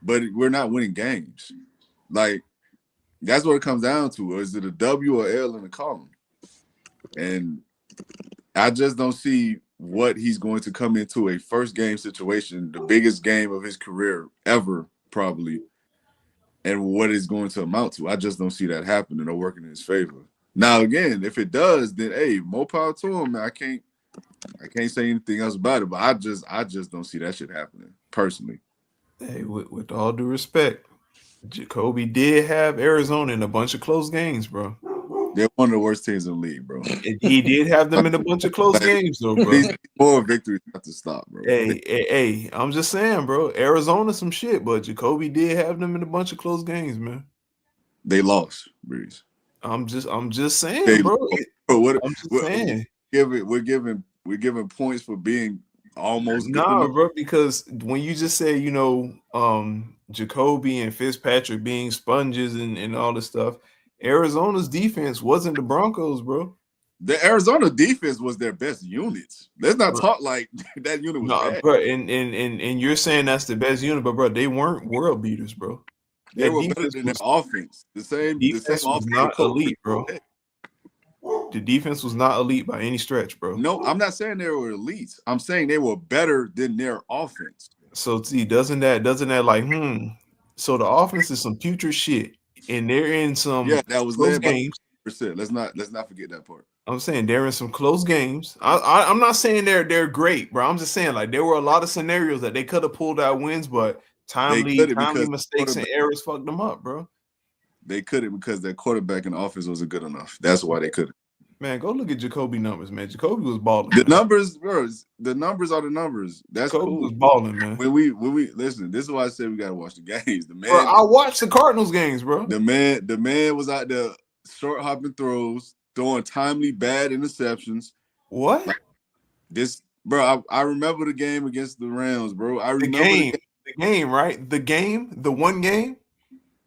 But we're not winning games. Like, that's what it comes down to. Is it a W or L in the column? And I just don't see what he's going to come into a first game situation, the biggest game of his career ever, probably, and what it's going to amount to. I just don't see that happening or working in his favor. Now, again, if it does, then hey, more power to him. Man. I can't say anything else about it. But I just don't see that shit happening personally. Hey, with all due respect, Jacoby did have Arizona in a bunch of close games, bro. They're one of the worst teams in the league, bro. He did have them in a bunch of close games, though, bro. These more victories have to stop, bro. Hey, I'm just saying, bro. Arizona some shit, but Jacoby did have them in a bunch of close games, man. They lost, Breeze. I'm just saying, bro. I'm just saying. We're giving points for being almost good bro, because when you just say, Jacoby and Fitzpatrick being sponges and all this stuff, Arizona's defense wasn't the Broncos, bro. The Arizona defense was their best units. Let's not talk like that unit was bad. Bro, and you're saying that's the best unit, but bro, they weren't world beaters, bro. They were better than their offense. The same defense was not elite, bro. The defense was not elite by any stretch, bro. No, I'm not saying they were elite. I'm saying they were better than their offense. So see, doesn't that like so the offense is some putrid shit, and they're in some that was close led games. By let's not forget that part. I'm saying they're in some close games. I'm not saying they're great, bro. I'm just saying like there were a lot of scenarios that they could have pulled out wins, but timely mistakes and errors fucked them up, bro. They couldn't because their quarterback and offense wasn't good enough. That's why they couldn't. Man, go look at Jacoby numbers, man. Jacoby was balling. The numbers, bro. The numbers are the numbers. That's Jacoby cool. was balling, man. When we listen, this is why I said we gotta watch the games. The man, bro, I watched the Cardinals games, bro. The man was out there short hopping throws, throwing timely bad interceptions. What? Like this, bro. I remember the game against the Rams, bro. I remember The game, right? The one game.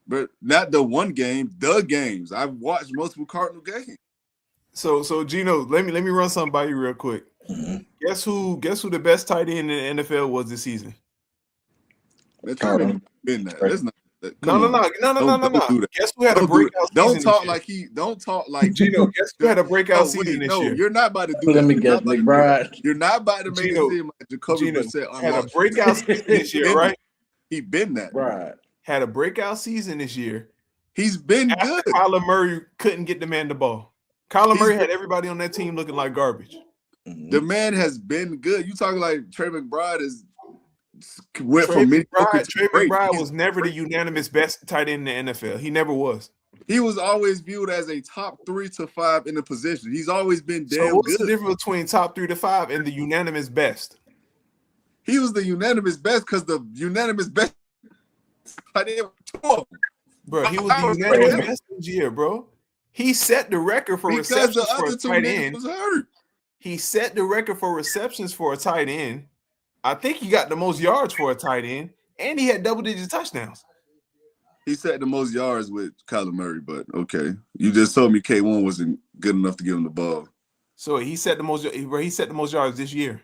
but not the one game, the games. I've watched multiple Cardinal games. So Gino, let me run something by you real quick. Mhm. Guess who the best tight end in the NFL was this season? Man, Trey been that. Let's not. No. Don't do that. Guess who had a Don't do breakout that. season Don't this talk year? like he. Don't talk like Gino, guess who had a breakout No, season wait, this no, year? you're not about to do Let that. me You're guess, not about to do McBride. that. You're not about to make Gino, it seem like Jacoby Brissett had a unlocked. breakout season this year, right? He been that. Right. Had a breakout season this year. He's been After good. Kyler Murray couldn't get the man the ball. Kyler He's Murray been- had everybody on that team looking like garbage. The man has been good. You talking like Trey McBride went Trey from mediocre Trey to great. McBride was never the unanimous best tight end in the NFL. He never was. He was always viewed as a top 3 to 5 in the position. He's always been damn So what's good. the difference between top 3 to 5 and the unanimous best? He was the unanimous best because the unanimous best tight end were 2 of them. Bro, he was the unanimous best this year, bro. He set the record for Because receptions the for other a 2 tight niggas end. was hurt. He set the record for receptions for a tight end. I think he got the most yards for a tight end, and he had double-digit touchdowns. He set the most yards with Kyler Murray, but okay. You just told me K1 wasn't good enough to give him the ball. So he set the most yards this year.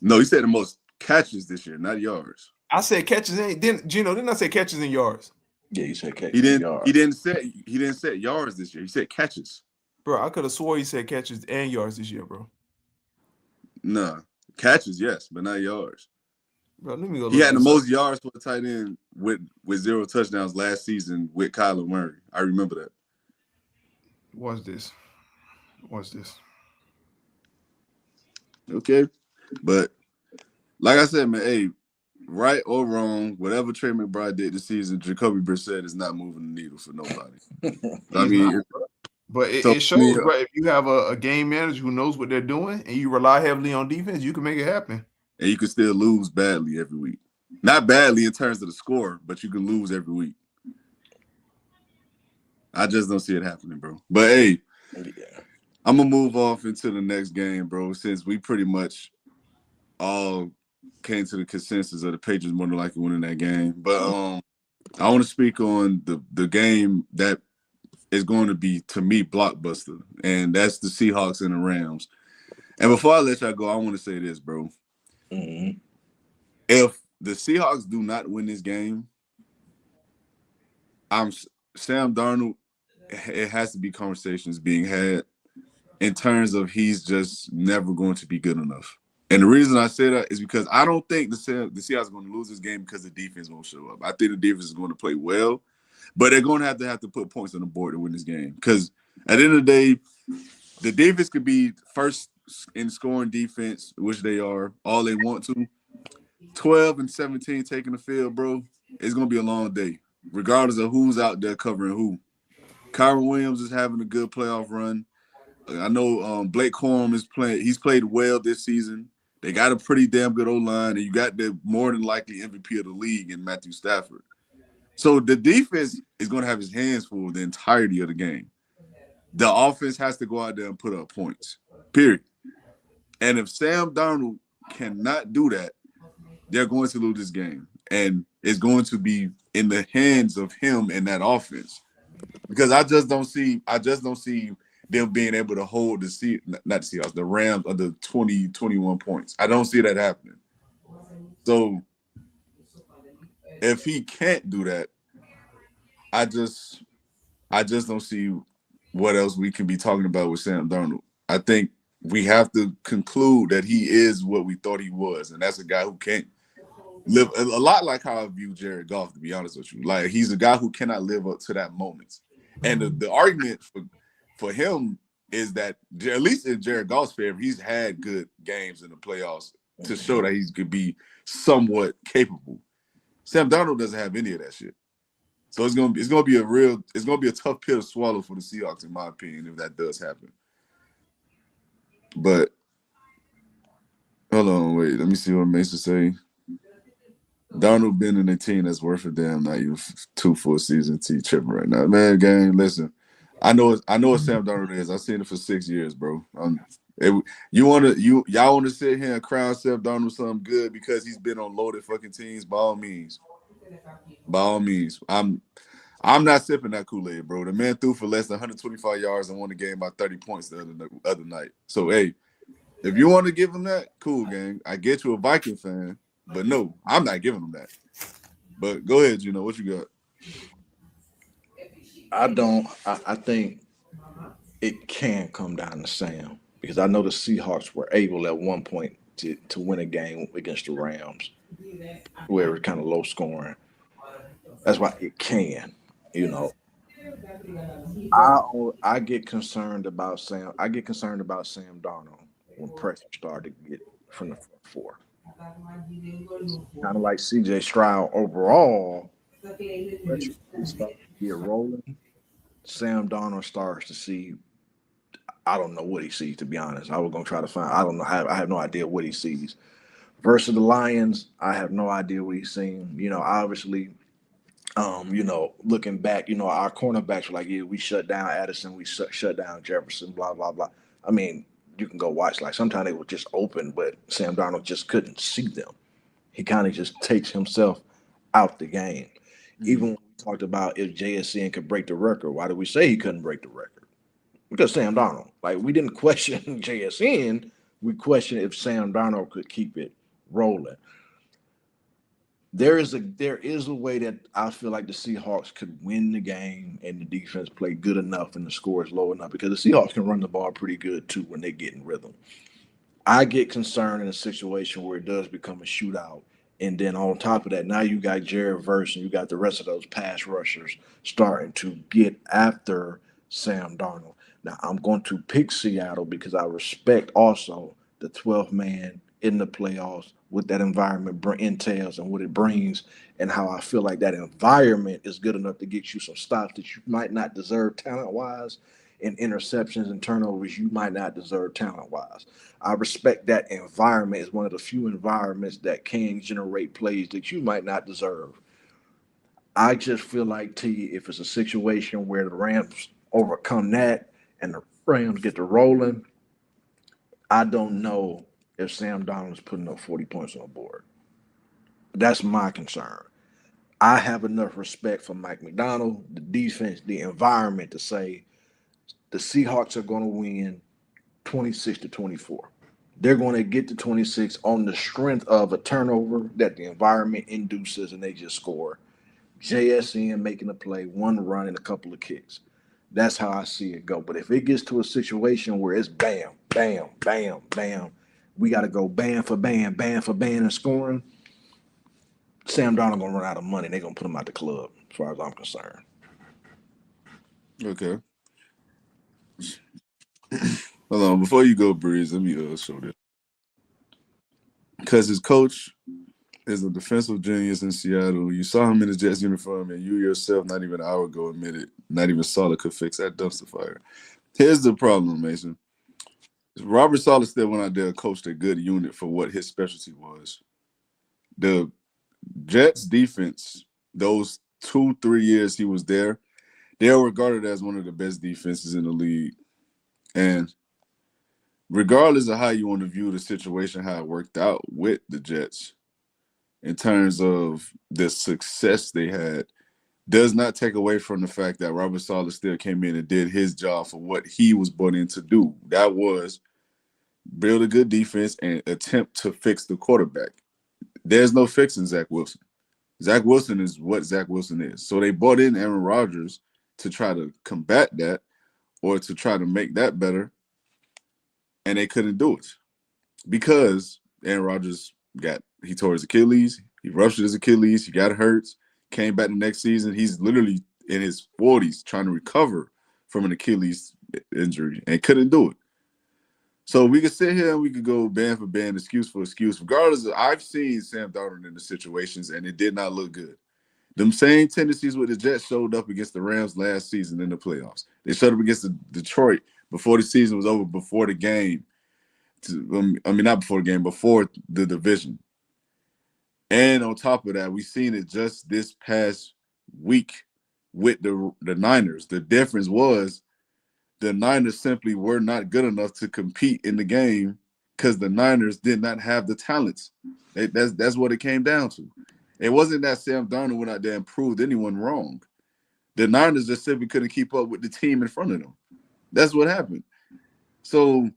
No, he set the most catches this year, not yards. I said catches and didn't I say catches and yards? Yeah, you said catches. He didn't set yards this year. He said catches. Bro, I could have swore he said catches and yards this year, bro. Nah. Catches, yes, but not yards. Bro, let me go. He had the most yards for a tight end with 0 touchdowns last season with Kyler Murray. I remember that. Watch this. Okay. But like I said, man, hey, right or wrong, whatever Trey McBride did this season, Jacoby Brissett is not moving the needle for nobody. I mean, but it shows, right? If you have a game manager who knows what they're doing and you rely heavily on defense, you can make it happen. And you can still lose badly every week. Not badly in terms of the score, but you can lose every week. I just don't see it happening, bro. But hey, I'm gonna move off into the next game, bro, since we pretty much all came to the consensus of the Patriots more than likely winning that game. But I want to speak on the game that is going to be, to me, blockbuster, and that's the Seahawks and the Rams. And before I let y'all go, I want to say this, bro. Mm-hmm. If the Seahawks do not win this game, Sam Darnold, it has to be conversations being had in terms of he's just never going to be good enough. And the reason I say that is because I don't think the Seahawks are going to lose this game because the defense won't show up. I think the defense is going to play well, but they're going to have to put points on the board to win this game. Because at the end of the day, the defense could be first in scoring defense, which they are, all they want to. 12 and 17 taking the field, bro, it's going to be a long day, regardless of who's out there covering who. Kyron Williams is having a good playoff run. I know Blake Corum is playing. He's played well this season. They got a pretty damn good O-line, and you got the more than likely MVP of the league in Matthew Stafford. So the defense is going to have his hands full the entirety of the game. The offense has to go out there and put up points, period. And if Sam Darnold cannot do that, they're going to lose this game. And it's going to be in the hands of him and that offense. Because I just don't see them being able to hold the Rams under 20, 21 points. I don't see that happening. So if he can't do that, I just don't see what else we can be talking about with Sam Darnold. I think we have to conclude that he is what we thought he was, and that's a guy who can't live a lot like how I view Jared Goff, to be honest with you. Like, he's a guy who cannot live up to that moment. And the argument for him is that, at least in Jared Goff's favor, he's had good games in the playoffs to show that he could be somewhat capable. Sam Darnold doesn't have any of that shit. So it's gonna be a tough pill to swallow for the Seahawks, in my opinion, if that does happen. But hold on, wait, let me see what Mason say. Darnold been in a team that's worth a damn, not even 2 full seasons. T tripping right now, man. Gang, listen, I know what Sam Darnold is. I've seen it for 6 years, bro. Y'all want to sit here and crown Sam Darnold something good because he's been on loaded fucking teams. By all means, I'm not sipping that Kool-Aid, bro. The man threw for less than 125 yards and won the game by 30 points the other night. So hey, if you want to give him that, cool, gang. I get you a Viking fan, but no, I'm not giving him that. But go ahead, Gino. What you got? I don't. I think it can come down to Sam because I know the Seahawks were able at one point to win a game against the Rams where it was kind of low scoring. That's why it can. You know, I I get concerned about Sam. I get concerned about Sam Darnold when pressure started to get from the front four. Kind of like C.J. Stroud overall, pressure starts to get rolling. Sam Darnold starts to see. I don't know what he sees, to be honest. I was gonna try to find. I don't know. I have no idea what he sees. Versus the Lions, I have no idea what he's seeing. Obviously, looking back, our cornerbacks were like, yeah, we shut down Addison, we shut down Jefferson, blah blah blah. I mean, you can go watch. Like sometimes they were just open, but Sam Darnold just couldn't see them. He kind of just takes himself out the game. Even when we talked about if JSN could break the record, why did we say he couldn't break the record? Because Sam Darnold. Like we didn't question JSN, we questioned if Sam Darnold could keep it rolling. There is a way that I feel like the Seahawks could win the game and the defense play good enough and the score is low enough because the Seahawks can run the ball pretty good too when they get in rhythm. I get concerned in a situation where it does become a shootout. And then on top of that, now you got Jared Verse and you got the rest of those pass rushers starting to get after Sam Darnold. Now I'm going to pick Seattle because I respect also the 12th man in the playoffs what that environment entails and what it brings and how I feel like that environment is good enough to get you some stops that you might not deserve talent wise and interceptions and turnovers you might not deserve talent wise. I respect that environment is one of the few environments that can generate plays that you might not deserve. I just feel like T, if it's a situation where the Rams overcome that and the Rams get to rolling, I don't know if Sam Donald is putting up 40 points on the board. That's my concern. I have enough respect for Mike McDonald, the defense, the environment to say the Seahawks are going to win 26-24. They're going to get to 26 on the strength of a turnover that the environment induces and they just score. JSN making a play, one run, and a couple of kicks. That's how I see it go. But if it gets to a situation where it's bam, bam, bam, bam, we got to go bam for bam, and scoring, Sam Darnold going to run out of money. They're going to put him out the club, as far as I'm concerned. Okay. Hold on. Before you go, Breeze, let me show this. Because his coach is a defensive genius in Seattle. You saw him in the Jets uniform, and you yourself, not even an hour ago, admitted not even Saleh could fix that dumpster fire. Here's the problem, Mason. Robert Saleh still went out there and coached a good unit for what his specialty was. The Jets defense, those 2-3 years he was there, they are regarded as one of the best defenses in the league. And regardless of how you want to view the situation, how it worked out with the Jets, in terms of the success they had, does not take away from the fact that Robert Saleh still came in and did his job for what he was brought in to do. That was build a good defense and attempt to fix the quarterback. There's no fixing Zach Wilson. Zach Wilson is what Zach Wilson is. So they brought in Aaron Rodgers to try to combat that or to try to make that better, and they couldn't do it because Aaron Rodgers he tore his Achilles, he ruptured his Achilles, he got hurt, came back the next season. He's literally in his 40s trying to recover from an Achilles injury and couldn't do it. So we could sit here and we could go band for band, excuse for excuse. Regardless, I've seen Sam Darnold in the situations, and it did not look good. Them same tendencies with the Jets showed up against the Rams last season in the playoffs. They showed up against Detroit before the season was over, before the game. Not before the game, before the division. And on top of that, we've seen it just this past week with the Niners. The difference was the Niners simply were not good enough to compete in the game because the Niners did not have the talents. That's what it came down to. It wasn't that Sam Darnold went out there and proved anyone wrong. The Niners just simply couldn't keep up with the team in front of them. That's what happened. So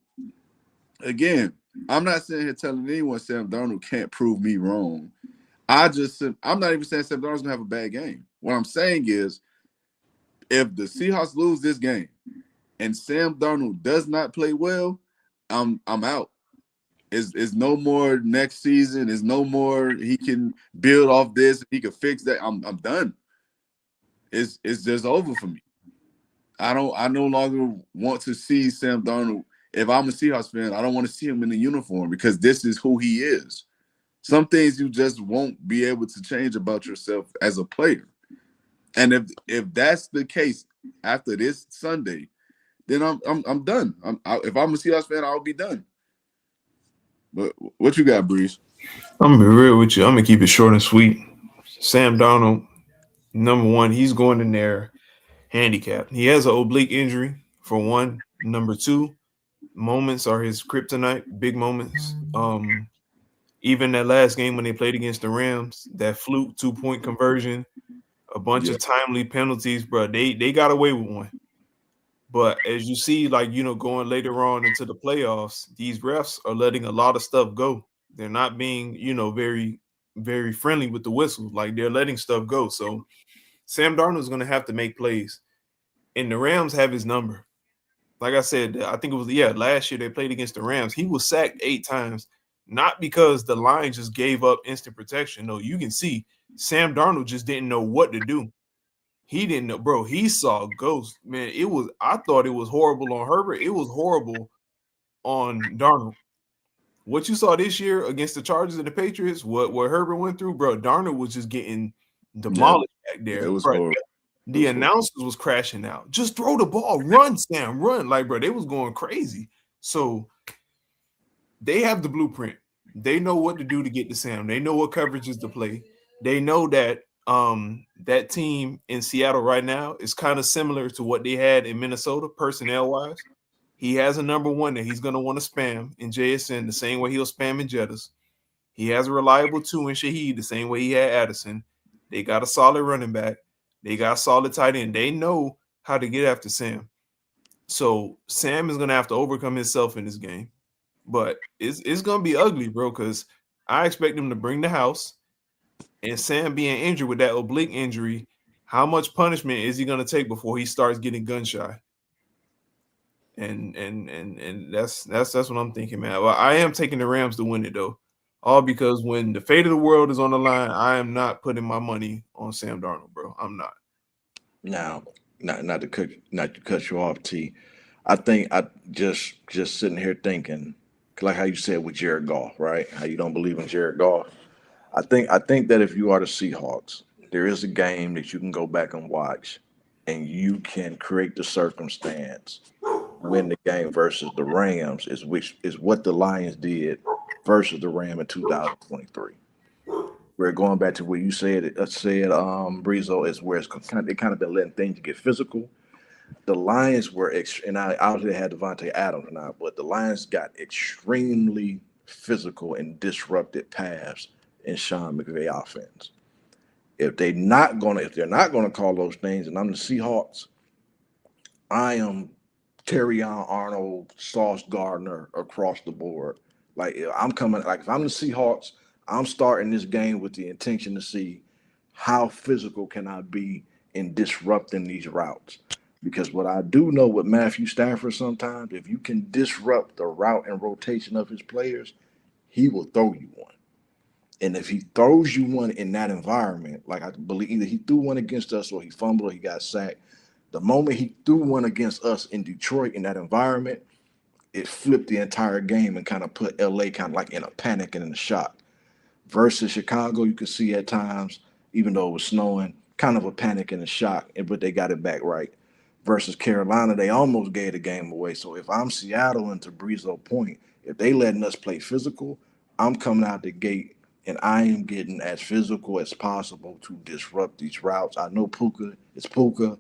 again, I'm not sitting here telling anyone Sam Darnold can't prove me wrong. I'm not even saying Sam Darnold's gonna have a bad game. What I'm saying is, if the Seahawks lose this game and Sam Darnold does not play well, I'm out. Is no more next season. Is no more. He can build off this. He can fix that. I'm done. It's just over for me. I no longer want to see Sam Darnold. If I'm a Seahawks fan, I don't want to see him in the uniform because this is who he is. Some things you just won't be able to change about yourself as a player. And if that's the case after this Sunday, then I'm done. If I'm a Seahawks fan, I'll be done. But what you got, Breeze? I'm gonna be real with you. I'm gonna keep it short and sweet. Sam Darnold, number one, he's going in there handicapped. He has an oblique injury for one. Number two, moments are his kryptonite. Big moments. Even that last game when they played against the Rams, that fluke 2-point conversion, a bunch Yeah. of timely penalties, bro. They got away with one. But as you see, like, going later on into the playoffs, these refs are letting a lot of stuff go. They're not being, very, very friendly with the whistle. Like, they're letting stuff go. So Sam Darnold's going to have to make plays. And the Rams have his number. Like I said, I think it was, last year they played against the Rams. He was sacked 8 times, not because the line just gave up instant protection. No, you can see Sam Darnold just didn't know what to do. He didn't know, bro. He saw ghosts, man. I thought it was horrible on Herbert. It was horrible on Darnold. What you saw this year against the Chargers and the Patriots, what Herbert went through, bro. Darnold was just getting Yeah, demolished back it there, was bro. horrible. The announcers was crashing out. Just throw the ball, run, Sam, run, like, bro. They was going crazy. So they have the blueprint. They know what to do to get to Sam. They know what coverages to play. They know that that team in Seattle right now is kind of similar to what they had in Minnesota personnel wise. He has a number one that he's going to want to spam in JSN the same way he'll spam in Jettas. He has a reliable 2 in Shaheed the same way he had Addison. They got a solid running back. They got a solid tight end. They know how to get after Sam. So Sam is going to have to overcome himself in this game. But it's going to be ugly, bro, because I expect him to bring the house. And Sam being injured with that oblique injury, how much punishment is he going to take before he starts getting gun shy? And that's what I'm thinking, man. Well, I am taking the Rams to win it though, all because when the fate of the world is on the line, I am not putting my money on Sam Darnold, bro. I'm not. Now, not to cut you off, T. I think I just sitting here thinking, like how you said with Jared Goff, right? How you don't believe in Jared Goff. I think that if you are the Seahawks, there is a game that you can go back and watch, and you can create the circumstance, win the game versus the Rams, which is what the Lions did versus the Ram in 2023. We're going back to where you said Breezo is where they kind of been letting things get physical. The Lions and I obviously had Devontae Adams or not, but the Lions got extremely physical and disrupted paths in Sean McVay offense. If they're not gonna call those things, and I'm the Seahawks, I am Terrion Arnold, Sauce Gardner across the board. Like I'm coming, like if I'm the Seahawks, I'm starting this game with the intention to see how physical can I be in disrupting these routes. Because what I do know with Matthew Stafford sometimes, if you can disrupt the route and rotation of his players, he will throw you one. And if he throws you one in that environment, like I believe either he threw one against us or he fumbled or he got sacked. The moment he threw one against us in Detroit in that environment, it flipped the entire game and kind of put LA kind of like in a panic and in a shock. Versus Chicago, you could see at times, even though it was snowing, kind of a panic and a shock, but they got it back right. Versus Carolina, they almost gave the game away. So if I'm Seattle and to Breezo point, if they letting us play physical, I'm coming out the gate and I am getting as physical as possible to disrupt these routes. I know Puka is Puka,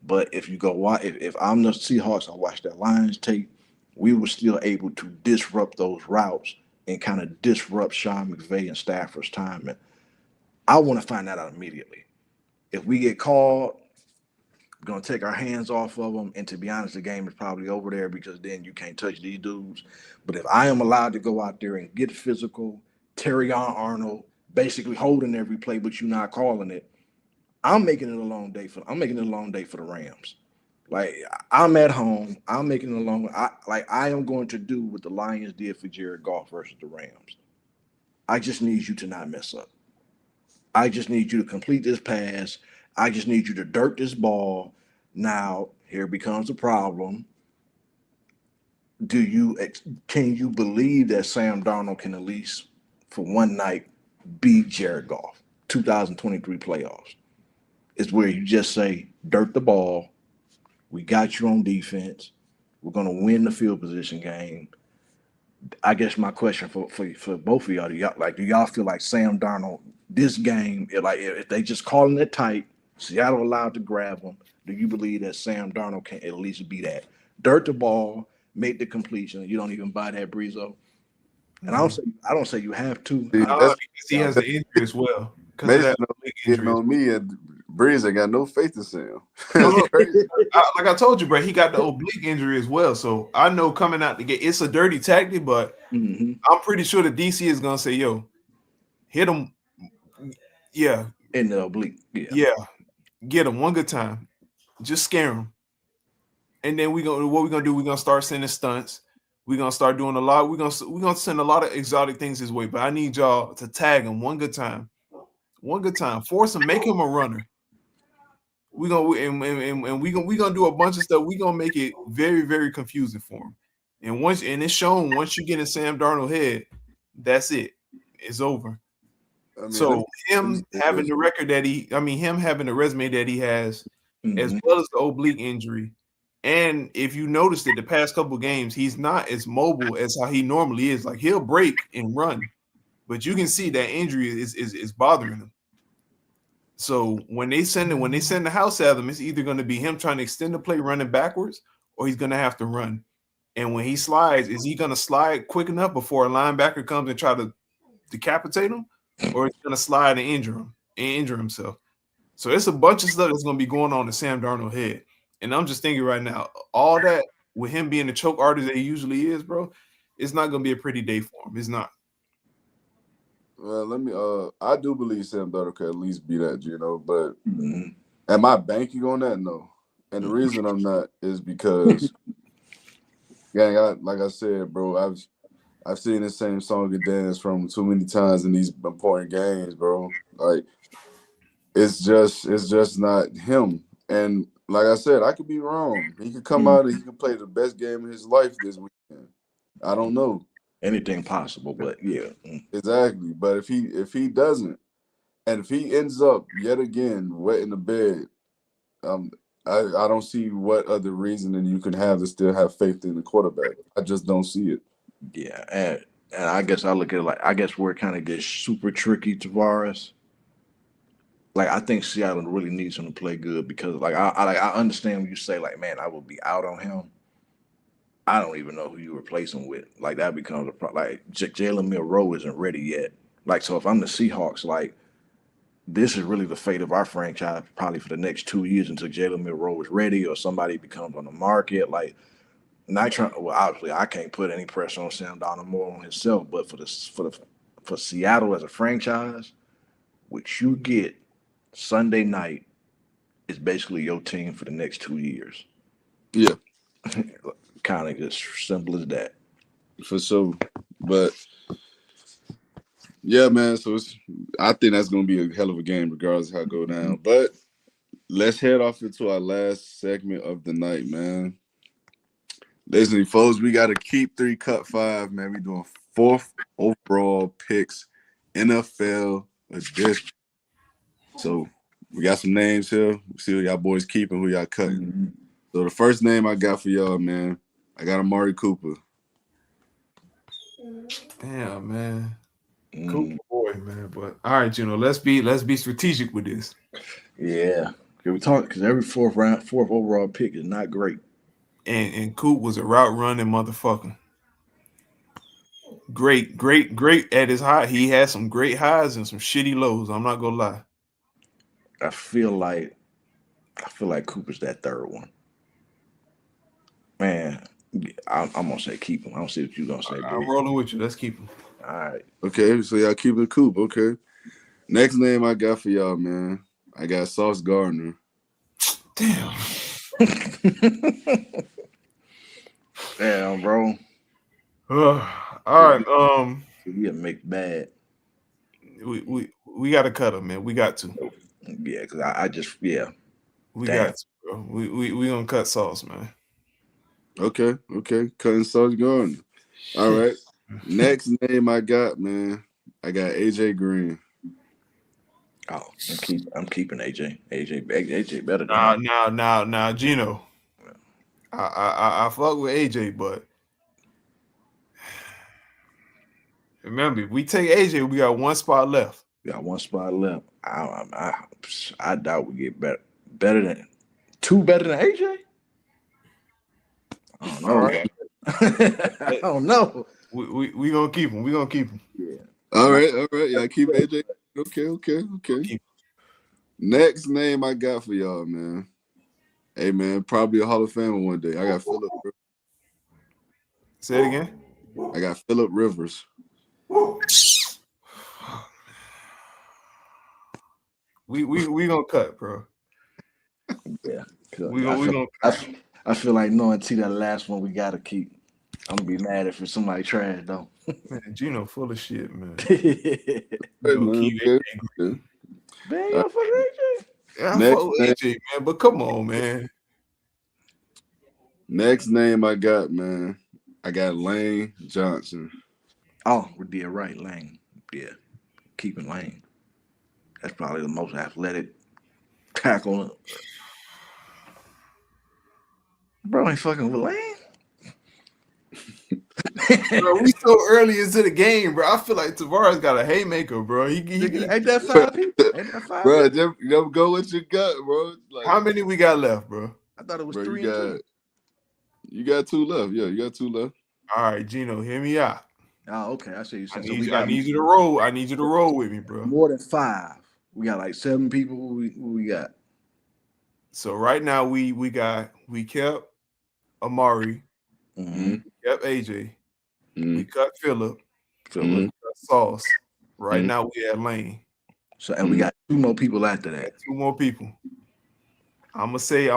But if you go watch, if I'm the Seahawks, I watch that Lions tape, we were still able to disrupt those routes and kind of disrupt Sean McVay and Stafford's time. And I want to find that out immediately. If we get called, we're gonna take our hands off of them. And to be honest, the game is probably over there because then you can't touch these dudes. But if I am allowed to go out there and get physical, Terry Arnold basically holding every play, but you're not calling it, I'm making it a long day for the Rams. Like I'm at home. I'm making it a long. I am going to do what the Lions did for Jared Goff versus the Rams. I just need you to not mess up. I just need you to complete this pass. I just need you to dirt this ball. Now here becomes the problem. Do you can you believe that Sam Darnold can at least for one night beat Jared Goff? 2023 playoffs is where you just say dirt the ball. We got you on defense. We're gonna win the field position game. I guess my question for both of y'all, do y'all feel like Sam Darnold this game, if they just calling it tight, Seattle allowed to grab them, do you believe that Sam Darnold can at least be that? Dirt the ball, make the completion. You don't even buy that Breezo. And I don't say you have to. See, Because that's he has the injury as well. Because of Mason that leg getting injury. on me, and Breeze ain't got no faith in Sam. No, That's crazy. like I told you, bro, he got the oblique injury as well. So I know coming out the gate, it's a dirty tactic, but Mm-hmm. I'm pretty sure the DC is gonna say, "Yo, hit him, yeah, In the oblique, yeah. yeah, get him one good time, just scare him." And then what we gonna do? We're gonna start sending stunts. We're gonna start doing a lot. We're gonna send a lot of exotic things his way. But I need y'all to tag him one good time, force him, make him a runner. We gonna and we gonna do a bunch of stuff. We gonna make it very very confusing for him. And it's shown once you get in Sam Darnold's head, that's it. It's over. I mean, So let me him say having this. the record that him having the resume that he has, as Mm-hmm. well as the oblique injury, and if you noticed it, the past couple games, he's not as mobile as how he normally is. Like he'll break and run, but you can see that injury is bothering him. So when they send the house at him, it's either going to be him trying to extend the play running backwards, or he's going to have to run. And when he slides, is he going to slide quick enough before a linebacker comes and try to decapitate him, or is he going to slide and injure himself? So it's a bunch of stuff that's going to be going on in Sam Darnold's head. And I'm just thinking right now, all that with him being the choke artist that he usually is, bro, it's not going to be a pretty day for him. It's not. Well, let me. I do believe Sam Darnold could at least be that, But Mm-hmm. am I banking on that? No. And the reason I'm not is because, gang, like I said, bro, I've seen the same song and dance from too many times in these important games, bro. Like it's just not him. And like I said, I could be wrong. He could come out and he could play the best game of his life this weekend. I don't know. Anything possible, but yeah. Exactly. But if he doesn't, and if he ends up yet again wet in the bed, um, I don't see what other reasoning you can have to still have faith in the quarterback. I just don't see it. Yeah, and I guess I look at it like I guess where it kind of gets super tricky, Tavares. Like I think Seattle really needs him to play good because I understand when you say like man I would be out on him. I don't even know who you replace him with. Like that becomes a problem. Like Jalen Milroe isn't ready yet. Like so if I'm the Seahawks, like this is really the fate of our franchise probably for the next 2 years until Jalen Milroe is ready or somebody becomes on the market. Like not trying. Well, obviously, I can't put any pressure on Sam Donald more on himself, but for Seattle as a franchise, what you get Sunday night is basically your team for the next 2 years. Yeah, Kind of just simple as that. for sure. But yeah, man. So I think that's gonna be a hell of a game, regardless of how it go down. But let's head off into our last segment of the night, man. Listen, folks, we got to keep 3, cut 5, man. We doing 4th overall picks, NFL edition. So we got some names here. We see who y'all boys keeping, who y'all cutting. Mm-hmm. So the first name I got for y'all, man, I got Amari Cooper. Damn, man. Cool Mm, boy, man. But all right, let's be strategic with this. yeah. Can we talk? Because every fourth overall pick is not great. And Coop was a route running motherfucker. Great at his high. He had some great highs and some shitty lows. I'm not gonna lie. I feel like Cooper's that third one. Man, I'm gonna say keep him. I don't see what you're gonna say. I'm rolling with you. Let's keep him. All right. Okay, so y'all keep it Coop. Okay. Next name I got for y'all, man. I got Sauce Gardner. Damn. Damn, bro. All right. Yeah, make bad. We got to cut him, man. We got to. Yeah, because I just we Damn. Got to, bro. We gonna cut Sauce, man. Okay. Cutting Sauce Gardner. All right. Next name I got, man. I got AJ Green. Oh, I'm keeping AJ. AJ better than Now, Gino. I fuck with AJ, but remember, if we take AJ, we got one spot left. We got one spot left. I doubt we get better than AJ. I don't know. Right. I don't know. We gonna keep him. We gonna keep him. Yeah. All right. Y'all keep AJ. Okay. Next name I got for y'all, man. Hey, man, probably a Hall of Famer one day. I got Phillip. Say it again. I got Phillip Rivers. We gonna cut, bro. Yeah. We gonna cut. I feel like knowing that last one we gotta keep. I'm gonna be mad if it's somebody trash though. Man, Gino full of shit, man. Hey, man, okay. Man, you fuck AJ? Yeah, I fuck with AJ, man, but come on, man. Next name I got, man. I got Lane Johnson. Oh, we did right, Lane. Yeah, keeping Lane. That's probably the most athletic tackle. Bro ain't fucking with Lane. Bro, we so early into the game, bro. I feel like Tavares got a haymaker, bro. Ain't that 5 people? Ain't that 5? Bro, you never go with your gut, bro. Like, how many we got left, bro? I thought it was 3 and 2. You got 2 left. Yeah, you got 2 left. All right, Gino, hear me out. Oh, okay. I see you said. I need you to roll. I need you to roll with me, bro. More than 5. We got like 7 people. Who we got? So right now we kept Amari, mm-hmm. We kept AJ, mm-hmm. we cut Phillip, mm-hmm. we cut Sauce. Right now we at Lane. So and we got 2 more people after that. 2 more people. I'm gonna say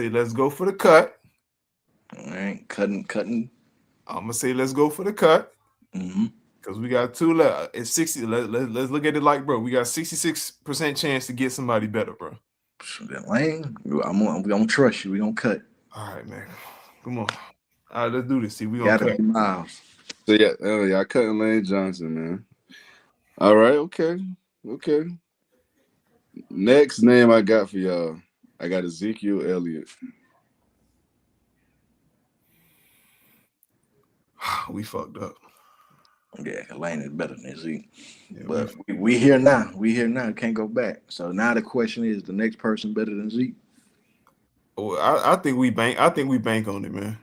let's go for the cut. All right, cutting. I'm gonna say let's go for the cut. Mm-hmm. Because we got 2 left. It's 60. Let's look at it like, bro. We got 66% chance to get somebody better, bro. Lane, I'm gonna trust you. We gonna cut. All right, man. Come on. All right, let's do this. See, we gonna cut. Miles. So yeah, cutting Lane Johnson, man. All right, okay. Next name I got for y'all, I got Ezekiel Elliott. We fucked up. Yeah, Lane is better than Zeke. Yeah, but we here now. Can't go back. So now the question is, the next person better than Zeke? Oh, I think we bank. I think we bank on it, man.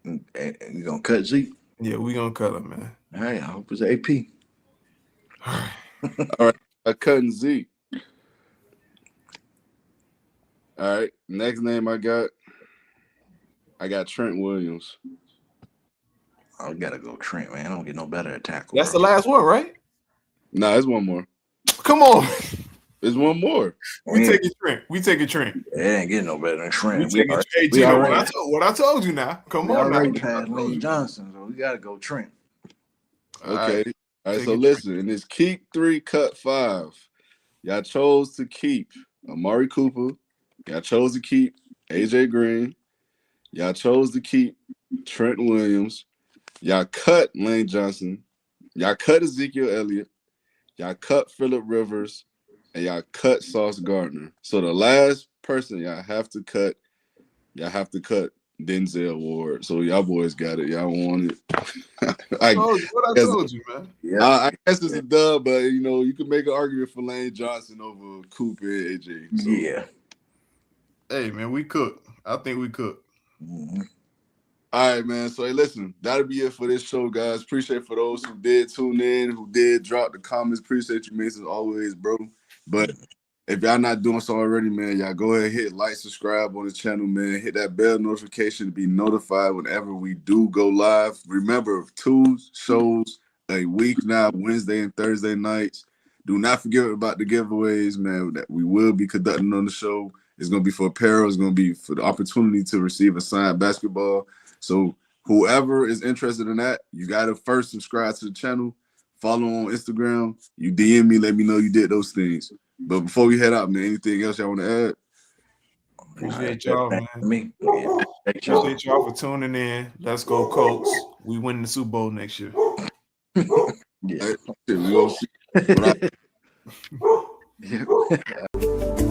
And you gonna cut Zeke? Yeah, we gonna cut him, man. All right, I hope it's AP. All right, I'm cutting Zeke. All right, next name I got Trent Williams. I gotta go Trent, man. I don't get no better at tackle. That's the last one, right? Nah, there's one more. Come on. There's one more. We take a Trent. It ain't getting no better than Trent. What I told you now. Come on now. Already passed Lane Johnson, so we gotta go Trent. Okay. All right, so listen, in this keep 3, cut 5, y'all chose to keep Amari Cooper. Y'all chose to keep AJ Green. Y'all chose to keep Trent Williams. Y'all cut Lane Johnson. Y'all cut Ezekiel Elliott. Y'all cut Phillip Rivers. And y'all cut Sauce Gardner. So the last person y'all have to cut Denzel Ward. So y'all boys got it. Y'all want it. I told you, man. Yeah. I guess it's a dub, but you can make an argument for Lane Johnson over Cooper and AJ. So. Yeah. Hey, man, we cook. I think we cook. Mm-hmm. All right, man. So, hey, listen, that'll be it for this show, guys. Appreciate for those who did tune in, who did drop the comments. Appreciate you, Mason, always, bro. But if y'all not doing so already, man, y'all go ahead, hit like, subscribe on the channel, man. Hit that bell notification to be notified whenever we do go live. Remember, 2 shows a week now, Wednesday and Thursday nights. Do not forget about the giveaways, man, that we will be conducting on the show. It's going to be for apparel. It's going to be for the opportunity to receive a signed basketball. So whoever is interested in that, you got to first subscribe to the channel, follow on Instagram. You DM me, let me know you did those things. But before we head out, man, anything else y'all want to add? Appreciate y'all, man. Appreciate y'all for tuning in. Let's go, Colts. We win the Super Bowl next year. Yeah. We gonna see.